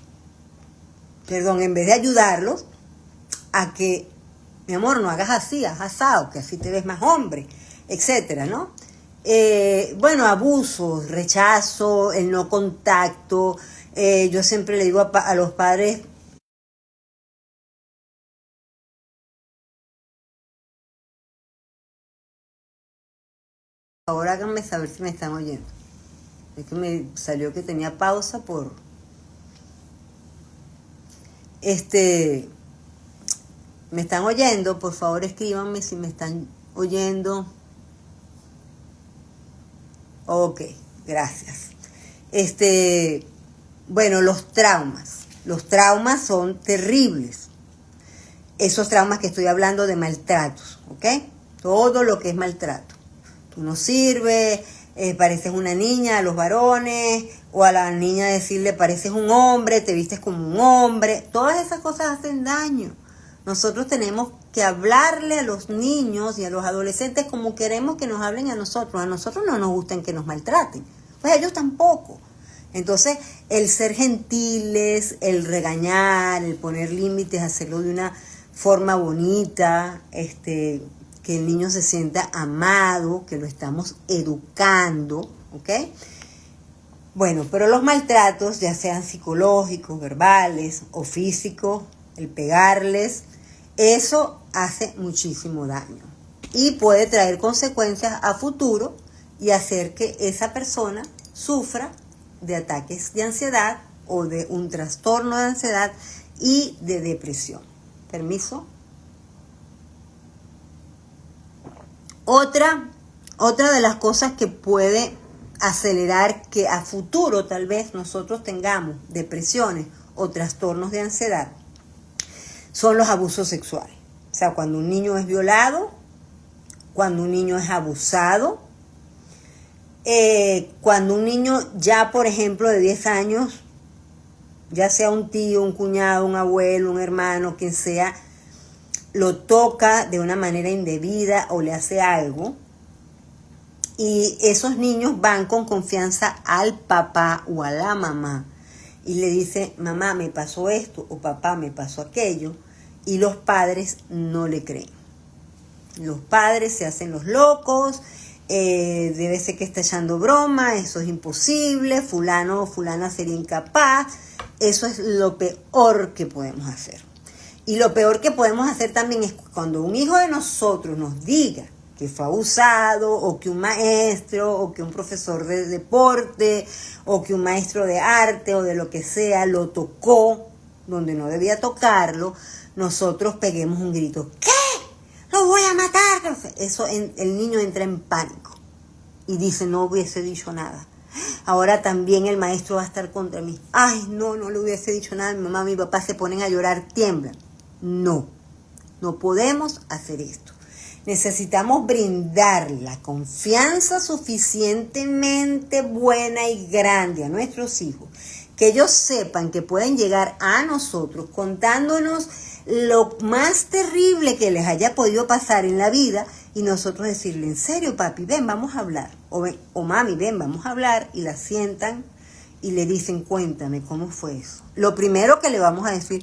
Perdón, en vez de ayudarlos a que, mi amor, no hagas así, haz asado, que así te ves más hombre, etcétera, ¿no? Bueno, abusos, rechazo, el no contacto. Yo siempre le digo a los padres, ahora háganme saber si me están oyendo. Es que me salió que tenía pausa por... ¿Me están oyendo? Por favor, escríbanme si me están oyendo. Ok, gracias. Bueno, los traumas. Los traumas son terribles. Esos traumas que estoy hablando de maltratos, ¿ok? Todo lo que es maltrato. Tú no sirves, pareces una niña a los varones, o a la niña decirle pareces un hombre, te vistes como un hombre. Todas esas cosas hacen daño. Nosotros tenemos que hablarle a los niños y a los adolescentes como queremos que nos hablen a nosotros. A nosotros no nos gustan que nos maltraten, pues a ellos tampoco. Entonces, el ser gentiles, el regañar, el poner límites, hacerlo de una forma bonita, que el niño se sienta amado, que lo estamos educando, ¿ok? Bueno, pero los maltratos, ya sean psicológicos, verbales o físicos, el pegarles, eso hace muchísimo daño y puede traer consecuencias a futuro y hacer que esa persona sufra de ataques de ansiedad o de un trastorno de ansiedad y de depresión. Permiso. Otra de las cosas que puede acelerar que a futuro tal vez nosotros tengamos depresiones o trastornos de ansiedad son los abusos sexuales. O sea, cuando un niño es violado, cuando un niño es abusado, cuando un niño ya, por ejemplo, de 10 años, ya sea un tío, un cuñado, un abuelo, un hermano, quien sea, lo toca de una manera indebida o le hace algo, y esos niños van con confianza al papá o a la mamá y le dice, mamá, me pasó esto, o papá, me pasó aquello, y los padres no le creen. Los padres se hacen los locos, debe ser que está echando broma, eso es imposible, fulano o fulana sería incapaz, Eso es lo peor que podemos hacer. Y lo peor que podemos hacer también es cuando un hijo de nosotros nos diga que fue abusado, o que un maestro, o que un profesor de deporte, o que un maestro de arte, o de lo que sea, lo tocó donde no debía tocarlo, nosotros peguemos un grito. ¿Qué? ¡Lo voy a matar! Eso, el niño entra en pánico y dice, no hubiese dicho nada. Ahora también el maestro va a estar contra mí. Ay, no le hubiese dicho nada. Mi mamá, mi papá se ponen a llorar, tiemblan. No podemos hacer esto. Necesitamos brindar la confianza suficientemente buena y grande a nuestros hijos, que ellos sepan que pueden llegar a nosotros contándonos lo más terrible que les haya podido pasar en la vida, y nosotros decirle, en serio papi, ven, vamos a hablar, o mami, ven, vamos a hablar, y la sientan y le dicen, cuéntame, ¿cómo fue eso? Lo primero que le vamos a decir,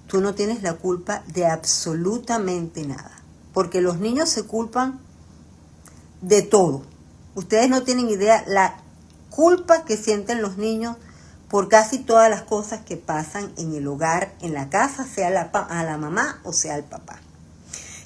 tú no tienes la culpa de absolutamente nada, porque los niños se culpan de todo. Ustedes no tienen idea la culpa que sienten los niños por casi todas las cosas que pasan en el hogar, en la casa, sea a la mamá o sea al papá.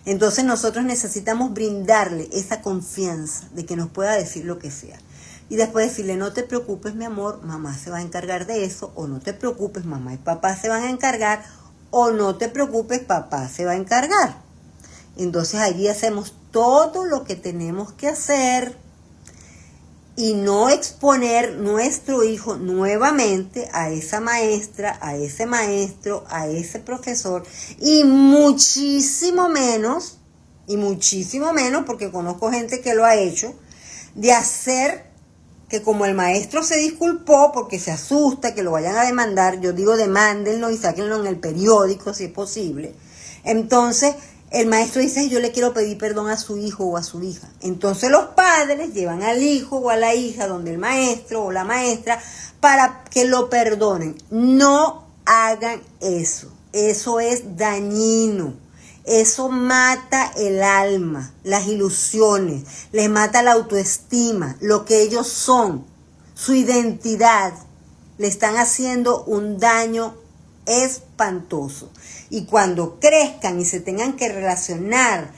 Entonces nosotros necesitamos brindarle esa confianza de que nos pueda decir lo que sea. Y después decirle, no te preocupes mi amor, mamá se va a encargar de eso, o no te preocupes, mamá y papá se van a encargar, o no te preocupes, papá se va a encargar. Entonces allí hacemos todo lo que tenemos que hacer y no exponer nuestro hijo nuevamente a esa maestra, a ese maestro, a ese profesor, y muchísimo menos, porque conozco gente que lo ha hecho, de hacer que como el maestro se disculpó porque se asusta que lo vayan a demandar, yo digo demándenlo y sáquenlo en el periódico si es posible, entonces el maestro dice, yo le quiero pedir perdón a su hijo o a su hija. Entonces los padres llevan al hijo o a la hija donde el maestro o la maestra para que lo perdonen. No hagan eso. Eso es dañino. Eso mata el alma, las ilusiones, les mata la autoestima, lo que ellos son, su identidad. Le están haciendo un daño espantoso. Y cuando crezcan y se tengan que relacionar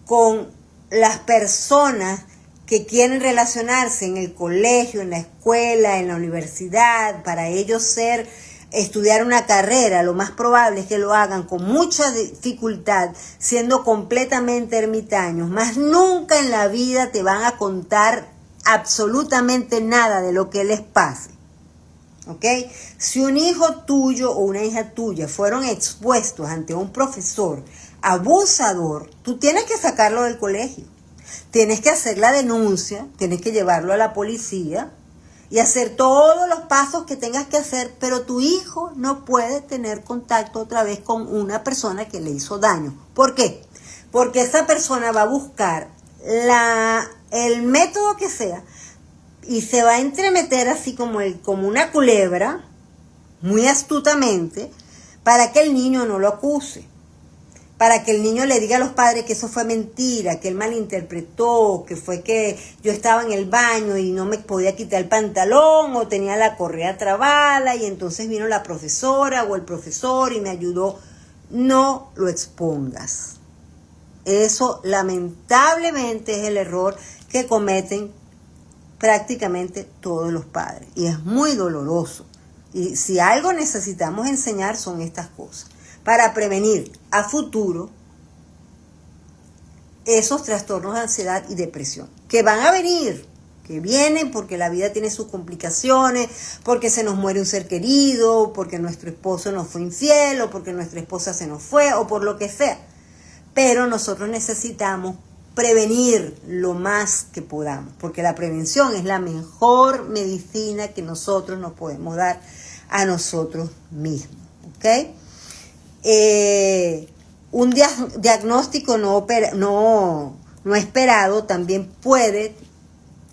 con las personas que quieren relacionarse en el colegio, en la escuela, en la universidad, para ellos estudiar una carrera, lo más probable es que lo hagan con mucha dificultad, siendo completamente ermitaños, más nunca en la vida te van a contar absolutamente nada de lo que les pase. ¿Ok? Si un hijo tuyo o una hija tuya fueron expuestos ante un profesor abusador, tú tienes que sacarlo del colegio. Tienes que hacer la denuncia, tienes que llevarlo a la policía y hacer todos los pasos que tengas que hacer, pero tu hijo no puede tener contacto otra vez con una persona que le hizo daño. ¿Por qué? Porque esa persona va a buscar el método que sea y se va a entremeter así como una culebra, muy astutamente, para que el niño no lo acuse, para que el niño le diga a los padres que eso fue mentira, que él malinterpretó, que fue que yo estaba en el baño y no me podía quitar el pantalón o tenía la correa trabada y entonces vino la profesora o el profesor y me ayudó. No lo expongas. Eso lamentablemente es el error que cometen prácticamente todos los padres y es muy doloroso. Y si algo necesitamos enseñar son estas cosas para prevenir a futuro esos trastornos de ansiedad y depresión que van a venir, que vienen porque la vida tiene sus complicaciones, porque se nos muere un ser querido, porque nuestro esposo nos fue infiel o porque nuestra esposa se nos fue o por lo que sea. Pero nosotros necesitamos prevenir lo más que podamos, porque la prevención es la mejor medicina que nosotros nos podemos dar a nosotros mismos, ¿ok? Un diagnóstico no esperado también puede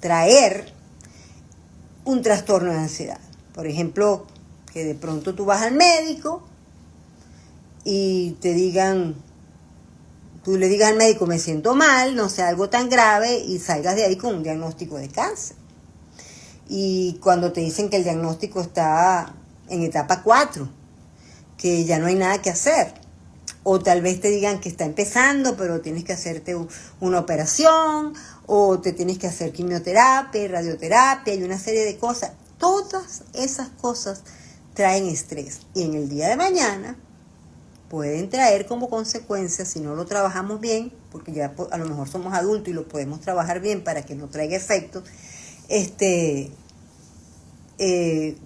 traer un trastorno de ansiedad. Por ejemplo, que de pronto tú vas al médico y tú le digas al médico, me siento mal, no sé, algo tan grave, y salgas de ahí con un diagnóstico de cáncer. Y cuando te dicen que el diagnóstico está en etapa 4, que ya no hay nada que hacer. O tal vez te digan que está empezando, pero tienes que hacerte una operación, o te tienes que hacer quimioterapia, radioterapia y una serie de cosas. Todas esas cosas traen estrés. Y en el día de mañana pueden traer como consecuencia, si no lo trabajamos bien, porque ya a lo mejor somos adultos y lo podemos trabajar bien para que no traiga efectos,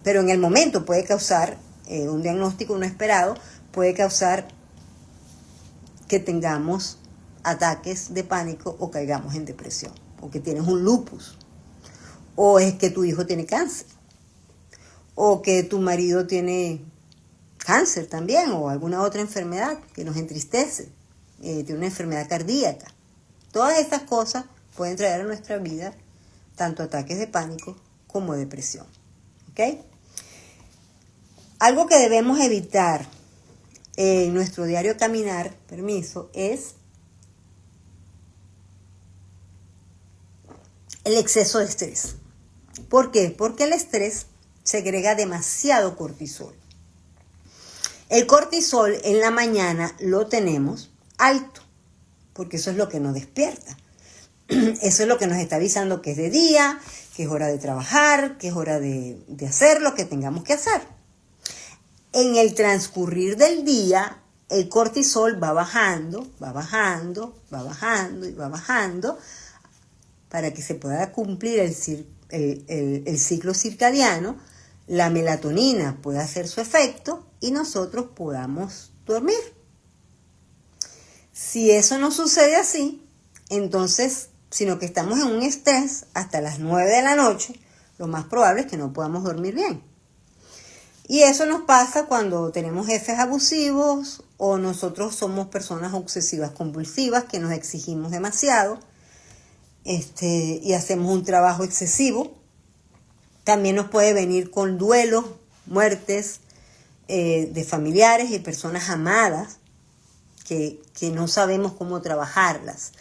pero en el momento puede causar un diagnóstico no esperado, puede causar que tengamos ataques de pánico o caigamos en depresión, o que tienes un lupus, o es que tu hijo tiene cáncer, o que tu marido tiene cáncer también, o alguna otra enfermedad que nos entristece, tiene una enfermedad cardíaca. Todas estas cosas pueden traer a nuestra vida tanto ataques de pánico como depresión. ¿Ok? Algo que debemos evitar en nuestro diario caminar, es el exceso de estrés. ¿Por qué? Porque el estrés segrega demasiado cortisol. El cortisol en la mañana lo tenemos alto, porque eso es lo que nos despierta. Eso es lo que nos está avisando que es de día, que es hora de trabajar, que es hora de hacer lo que tengamos que hacer. En el transcurrir del día, el cortisol va bajando, va bajando, va bajando y va bajando para que se pueda cumplir el ciclo circadiano, la melatonina pueda hacer su efecto y nosotros podamos dormir. Si eso no sucede así, entonces, sino que estamos en un estrés hasta las 9 de la noche, lo más probable es que no podamos dormir bien. Y eso nos pasa cuando tenemos jefes abusivos o nosotros somos personas obsesivas compulsivas que nos exigimos demasiado y hacemos un trabajo excesivo. También nos puede venir con duelos, muertes de familiares y personas amadas que no sabemos cómo trabajarlas.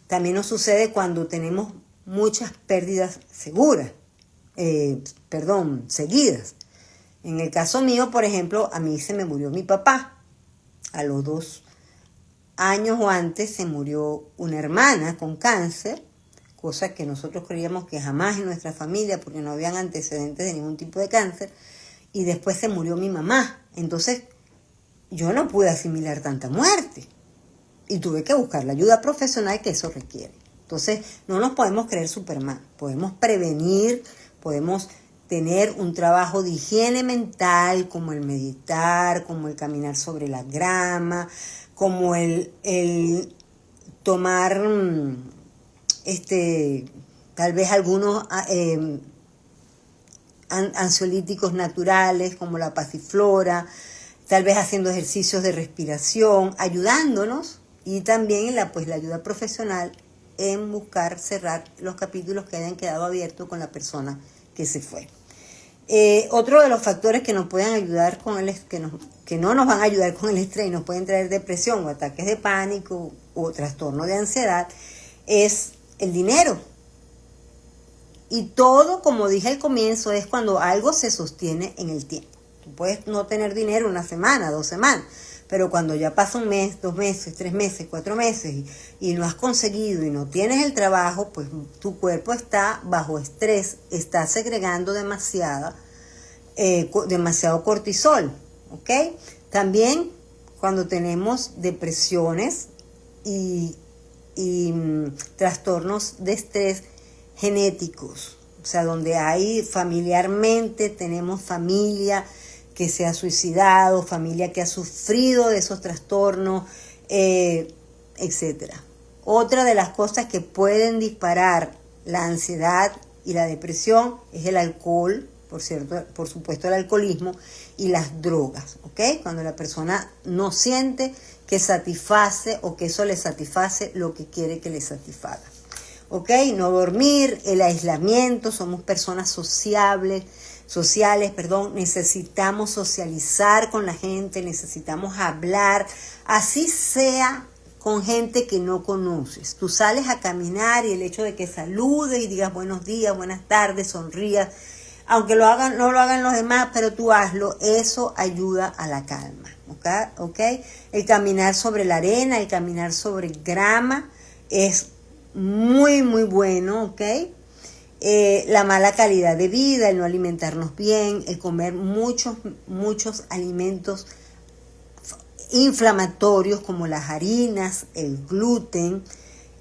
También nos sucede cuando tenemos muchas pérdidas seguidas. En el caso mío, por ejemplo, a mí se me murió mi papá. A los 2 años o antes se murió una hermana con cáncer, cosa que nosotros creíamos que jamás en nuestra familia, porque no habían antecedentes de ningún tipo de cáncer. Y después se murió mi mamá. Entonces, yo no pude asimilar tanta muerte. Y tuve que buscar la ayuda profesional que eso requiere. Entonces, no nos podemos creer Superman. Podemos prevenir, podemos tener un trabajo de higiene mental, como el meditar, como el caminar sobre la grama, como el tomar tal vez algunos ansiolíticos naturales, como la pasiflora, tal vez haciendo ejercicios de respiración, ayudándonos, y también la ayuda profesional en buscar cerrar los capítulos que hayan quedado abiertos con la persona que se fue. Otro de los factores que nos pueden ayudar que no nos van a ayudar con el estrés y nos pueden traer depresión o ataques de pánico o trastorno de ansiedad es el dinero. Y todo, como dije al comienzo, es cuando algo se sostiene en el tiempo. Tú puedes no tener dinero 1 semana, 2 semanas, pero cuando ya pasa 1 mes, 2 meses, 3 meses, 4 meses y no has conseguido y no tienes el trabajo, pues tu cuerpo está bajo estrés, está segregando demasiado cortisol, ¿ok? También cuando tenemos depresiones y trastornos de estrés genéticos, o sea, donde hay familiarmente, tenemos familia que se ha suicidado, familia que ha sufrido de esos trastornos, etcétera. Otra de las cosas que pueden disparar la ansiedad y la depresión es el alcohol, por supuesto el alcoholismo y las drogas, ¿ok? Cuando la persona no siente que satisface o que eso le satisface lo que quiere que le satisfaga, ¿ok? No dormir, el aislamiento, somos personas sociales, necesitamos socializar con la gente, necesitamos hablar, así sea con gente que no conoces. Tú sales a caminar y el hecho de que saludes y digas buenos días, buenas tardes, sonrías, aunque no lo hagan los demás, pero tú hazlo, eso ayuda a la calma, ¿ok? El caminar sobre la arena, el caminar sobre grama es muy, muy bueno, ¿ok? La mala calidad de vida, el no alimentarnos bien, el comer muchos alimentos inflamatorios como las harinas, el gluten,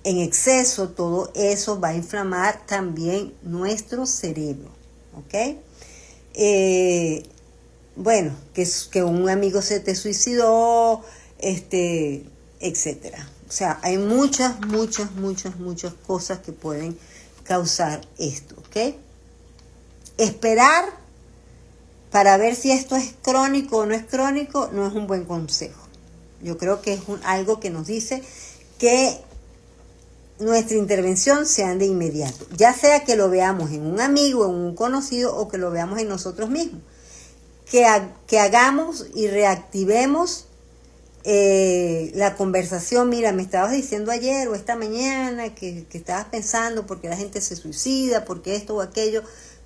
en exceso, todo eso va a inflamar también nuestro cerebro, ¿ok? Bueno, que un amigo se te suicidó, etcétera. O sea, hay muchas cosas que pueden causar esto, ¿ok? Esperar para ver si esto es crónico o no es crónico no es un buen consejo. Yo creo que es algo que nos dice que nuestra intervención sea de inmediato, ya sea que lo veamos en un amigo, en un conocido o que lo veamos en nosotros mismos. Que hagamos y reactivemos la conversación. Mira, me estabas diciendo ayer o esta mañana que estabas pensando por qué la gente se suicida, por qué esto o aquello.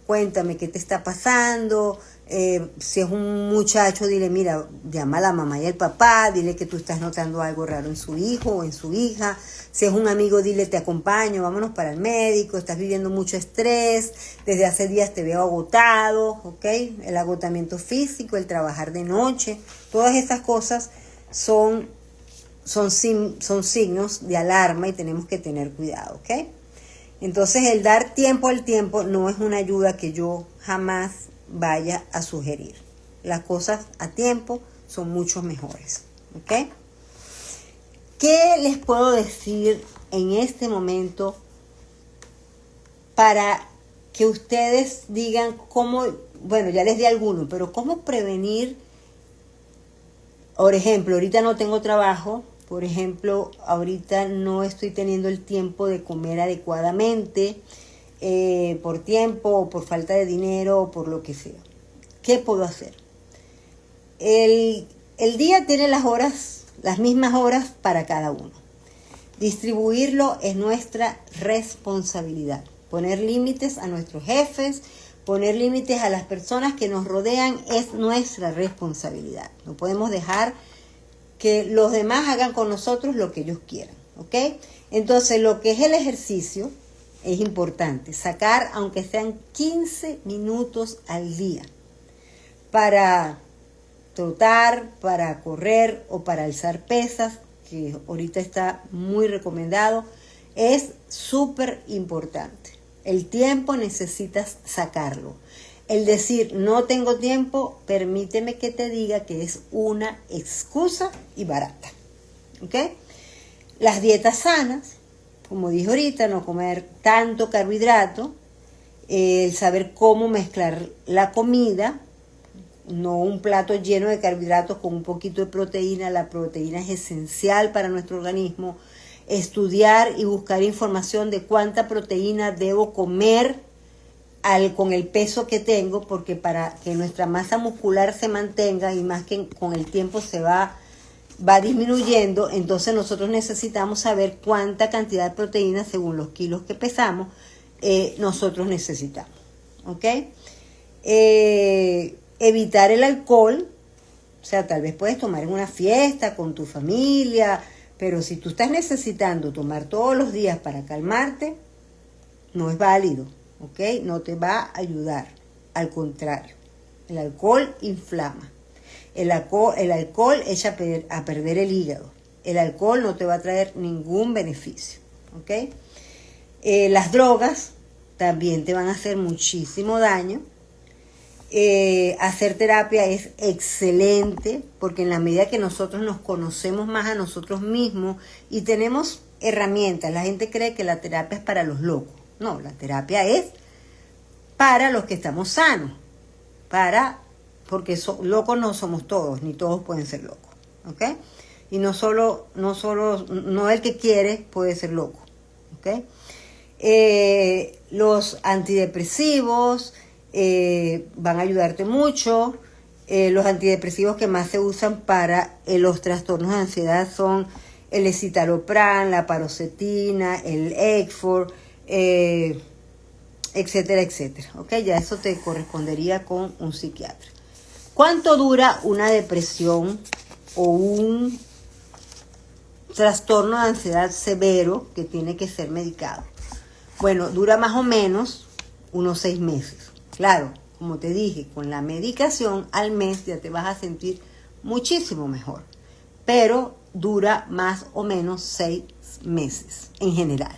Cuéntame qué te está pasando. Si es un muchacho, dile, mira, llama a la mamá y al papá, dile que tú estás notando algo raro en su hijo o en su hija. Si es un amigo, dile, te acompaño, vámonos para el médico, estás viviendo mucho estrés, desde hace días te veo agotado, ¿ok? El agotamiento físico, el trabajar de noche, todas estas cosas son signos de alarma y tenemos que tener cuidado, ¿ok? Entonces, el dar tiempo al tiempo no es una ayuda que yo jamás vaya a sugerir. Las cosas a tiempo son mucho mejores, ¿ok? ¿Qué les puedo decir en este momento para que ustedes digan cómo, bueno, ya les di alguno, pero cómo prevenir? Por ejemplo, ahorita no tengo trabajo, por ejemplo, ahorita no estoy teniendo el tiempo de comer adecuadamente, por tiempo, o por falta de dinero, o por lo que sea. ¿Qué puedo hacer? El día tiene las mismas horas para cada uno. Distribuirlo es nuestra responsabilidad. Poner límites a nuestros jefes, poner límites a las personas que nos rodean es nuestra responsabilidad. No podemos dejar que los demás hagan con nosotros lo que ellos quieran, ¿ok? Entonces, lo que es el ejercicio es importante. Sacar, aunque sean 15 minutos al día, para trotar, para correr o para alzar pesas, que ahorita está muy recomendado, es súper importante. El tiempo necesitas sacarlo. El decir no tengo tiempo, permíteme que te diga que es una excusa y barata, ¿ok? Las dietas sanas, como dije ahorita, no comer tanto carbohidrato, el saber cómo mezclar la comida, no un plato lleno de carbohidratos con un poquito de proteína. La proteína es esencial para nuestro organismo. Estudiar y buscar información de cuánta proteína debo comer con el peso que tengo, porque para que nuestra masa muscular se mantenga y más que con el tiempo se va disminuyendo, entonces nosotros necesitamos saber cuánta cantidad de proteína según los kilos que pesamos nosotros necesitamos, ¿ok? Evitar el alcohol, o sea, tal vez puedes tomar en una fiesta con tu familia, pero si tú estás necesitando tomar todos los días para calmarte, no es válido, ¿ok? No te va a ayudar, al contrario, el alcohol inflama. El alcohol echa a perder el hígado. El alcohol no te va a traer ningún beneficio, ¿ok? Las drogas también te van a hacer muchísimo daño. Hacer terapia es excelente, porque en la medida que nosotros nos conocemos más a nosotros mismos y tenemos herramientas, la gente cree que la terapia es para los locos. No, la terapia es para los que estamos sanos, porque locos no somos todos, ni todos pueden ser locos, ¿ok? Y no el que quiere puede ser loco, ¿ok? Los antidepresivos van a ayudarte mucho. Los antidepresivos que más se usan para los trastornos de ansiedad son el escitalopram, la paroxetina, el Exfor, etcétera, etcétera. ¿Ok? Ya eso te correspondería con un psiquiatra. ¿Cuánto dura una depresión o un trastorno de ansiedad severo que tiene que ser medicado? Bueno, dura más o menos unos 6 meses. Claro, como te dije, con la medicación al mes ya te vas a sentir muchísimo mejor. Pero dura más o menos 6 meses en general.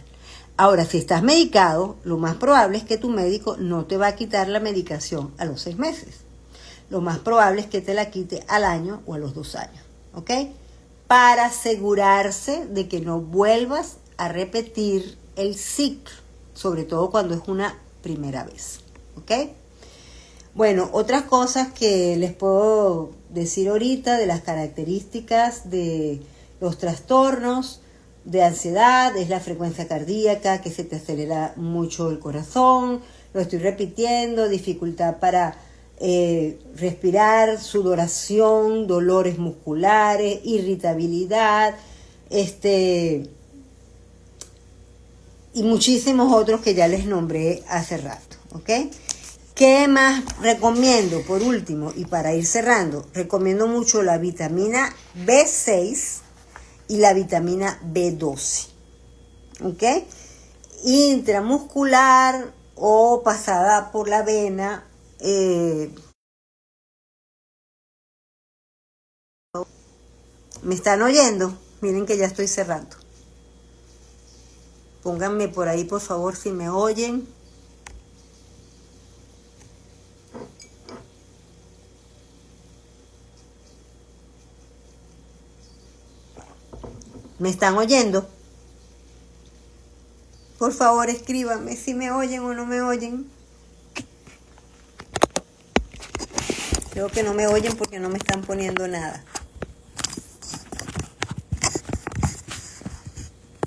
Ahora, si estás medicado, lo más probable es que tu médico no te va a quitar la medicación a los 6 meses. Lo más probable es que te la quite al año o a los 2 años. ¿Ok? Para asegurarse de que no vuelvas a repetir el ciclo, sobre todo cuando es una primera vez. ¿Ok? Bueno, otras cosas que les puedo decir ahorita de las características de los trastornos de ansiedad es la frecuencia cardíaca, que se te acelera mucho el corazón, lo estoy repitiendo, dificultad para respirar, sudoración, dolores musculares, irritabilidad, y muchísimos otros que ya les nombré hace rato, ¿ok? ¿Qué más recomiendo? Por último, y para ir cerrando, recomiendo mucho la vitamina B6 y la vitamina B12, ¿ok? Intramuscular o pasada por la vena. ¿Me están oyendo? Miren que ya estoy cerrando. Pónganme por ahí, por favor, si me oyen. ¿Me están oyendo? Por favor, escríbanme si me oyen o no me oyen. Creo que no me oyen porque no me están poniendo nada.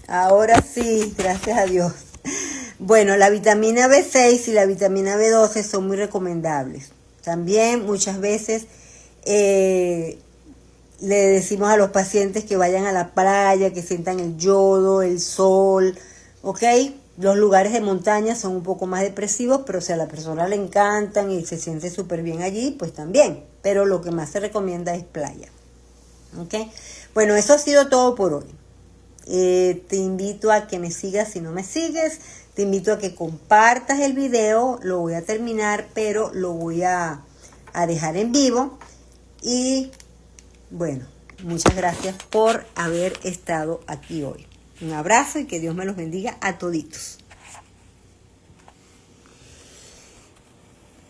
Ahora sí, gracias a Dios. Bueno, la vitamina B6 y la vitamina B12 son muy recomendables. También muchas veces le decimos a los pacientes que vayan a la playa, que sientan el yodo, el sol, ¿ok? Los lugares de montaña son un poco más depresivos, pero si a la persona le encantan y se siente súper bien allí, pues también. Pero lo que más se recomienda es playa, ¿ok? Bueno, eso ha sido todo por hoy. Te invito a que me sigas si no me sigues. Te invito a que compartas el video. Lo voy a terminar, pero lo voy a dejar en vivo. Y bueno, muchas gracias por haber estado aquí hoy. Un abrazo y que Dios me los bendiga a toditos.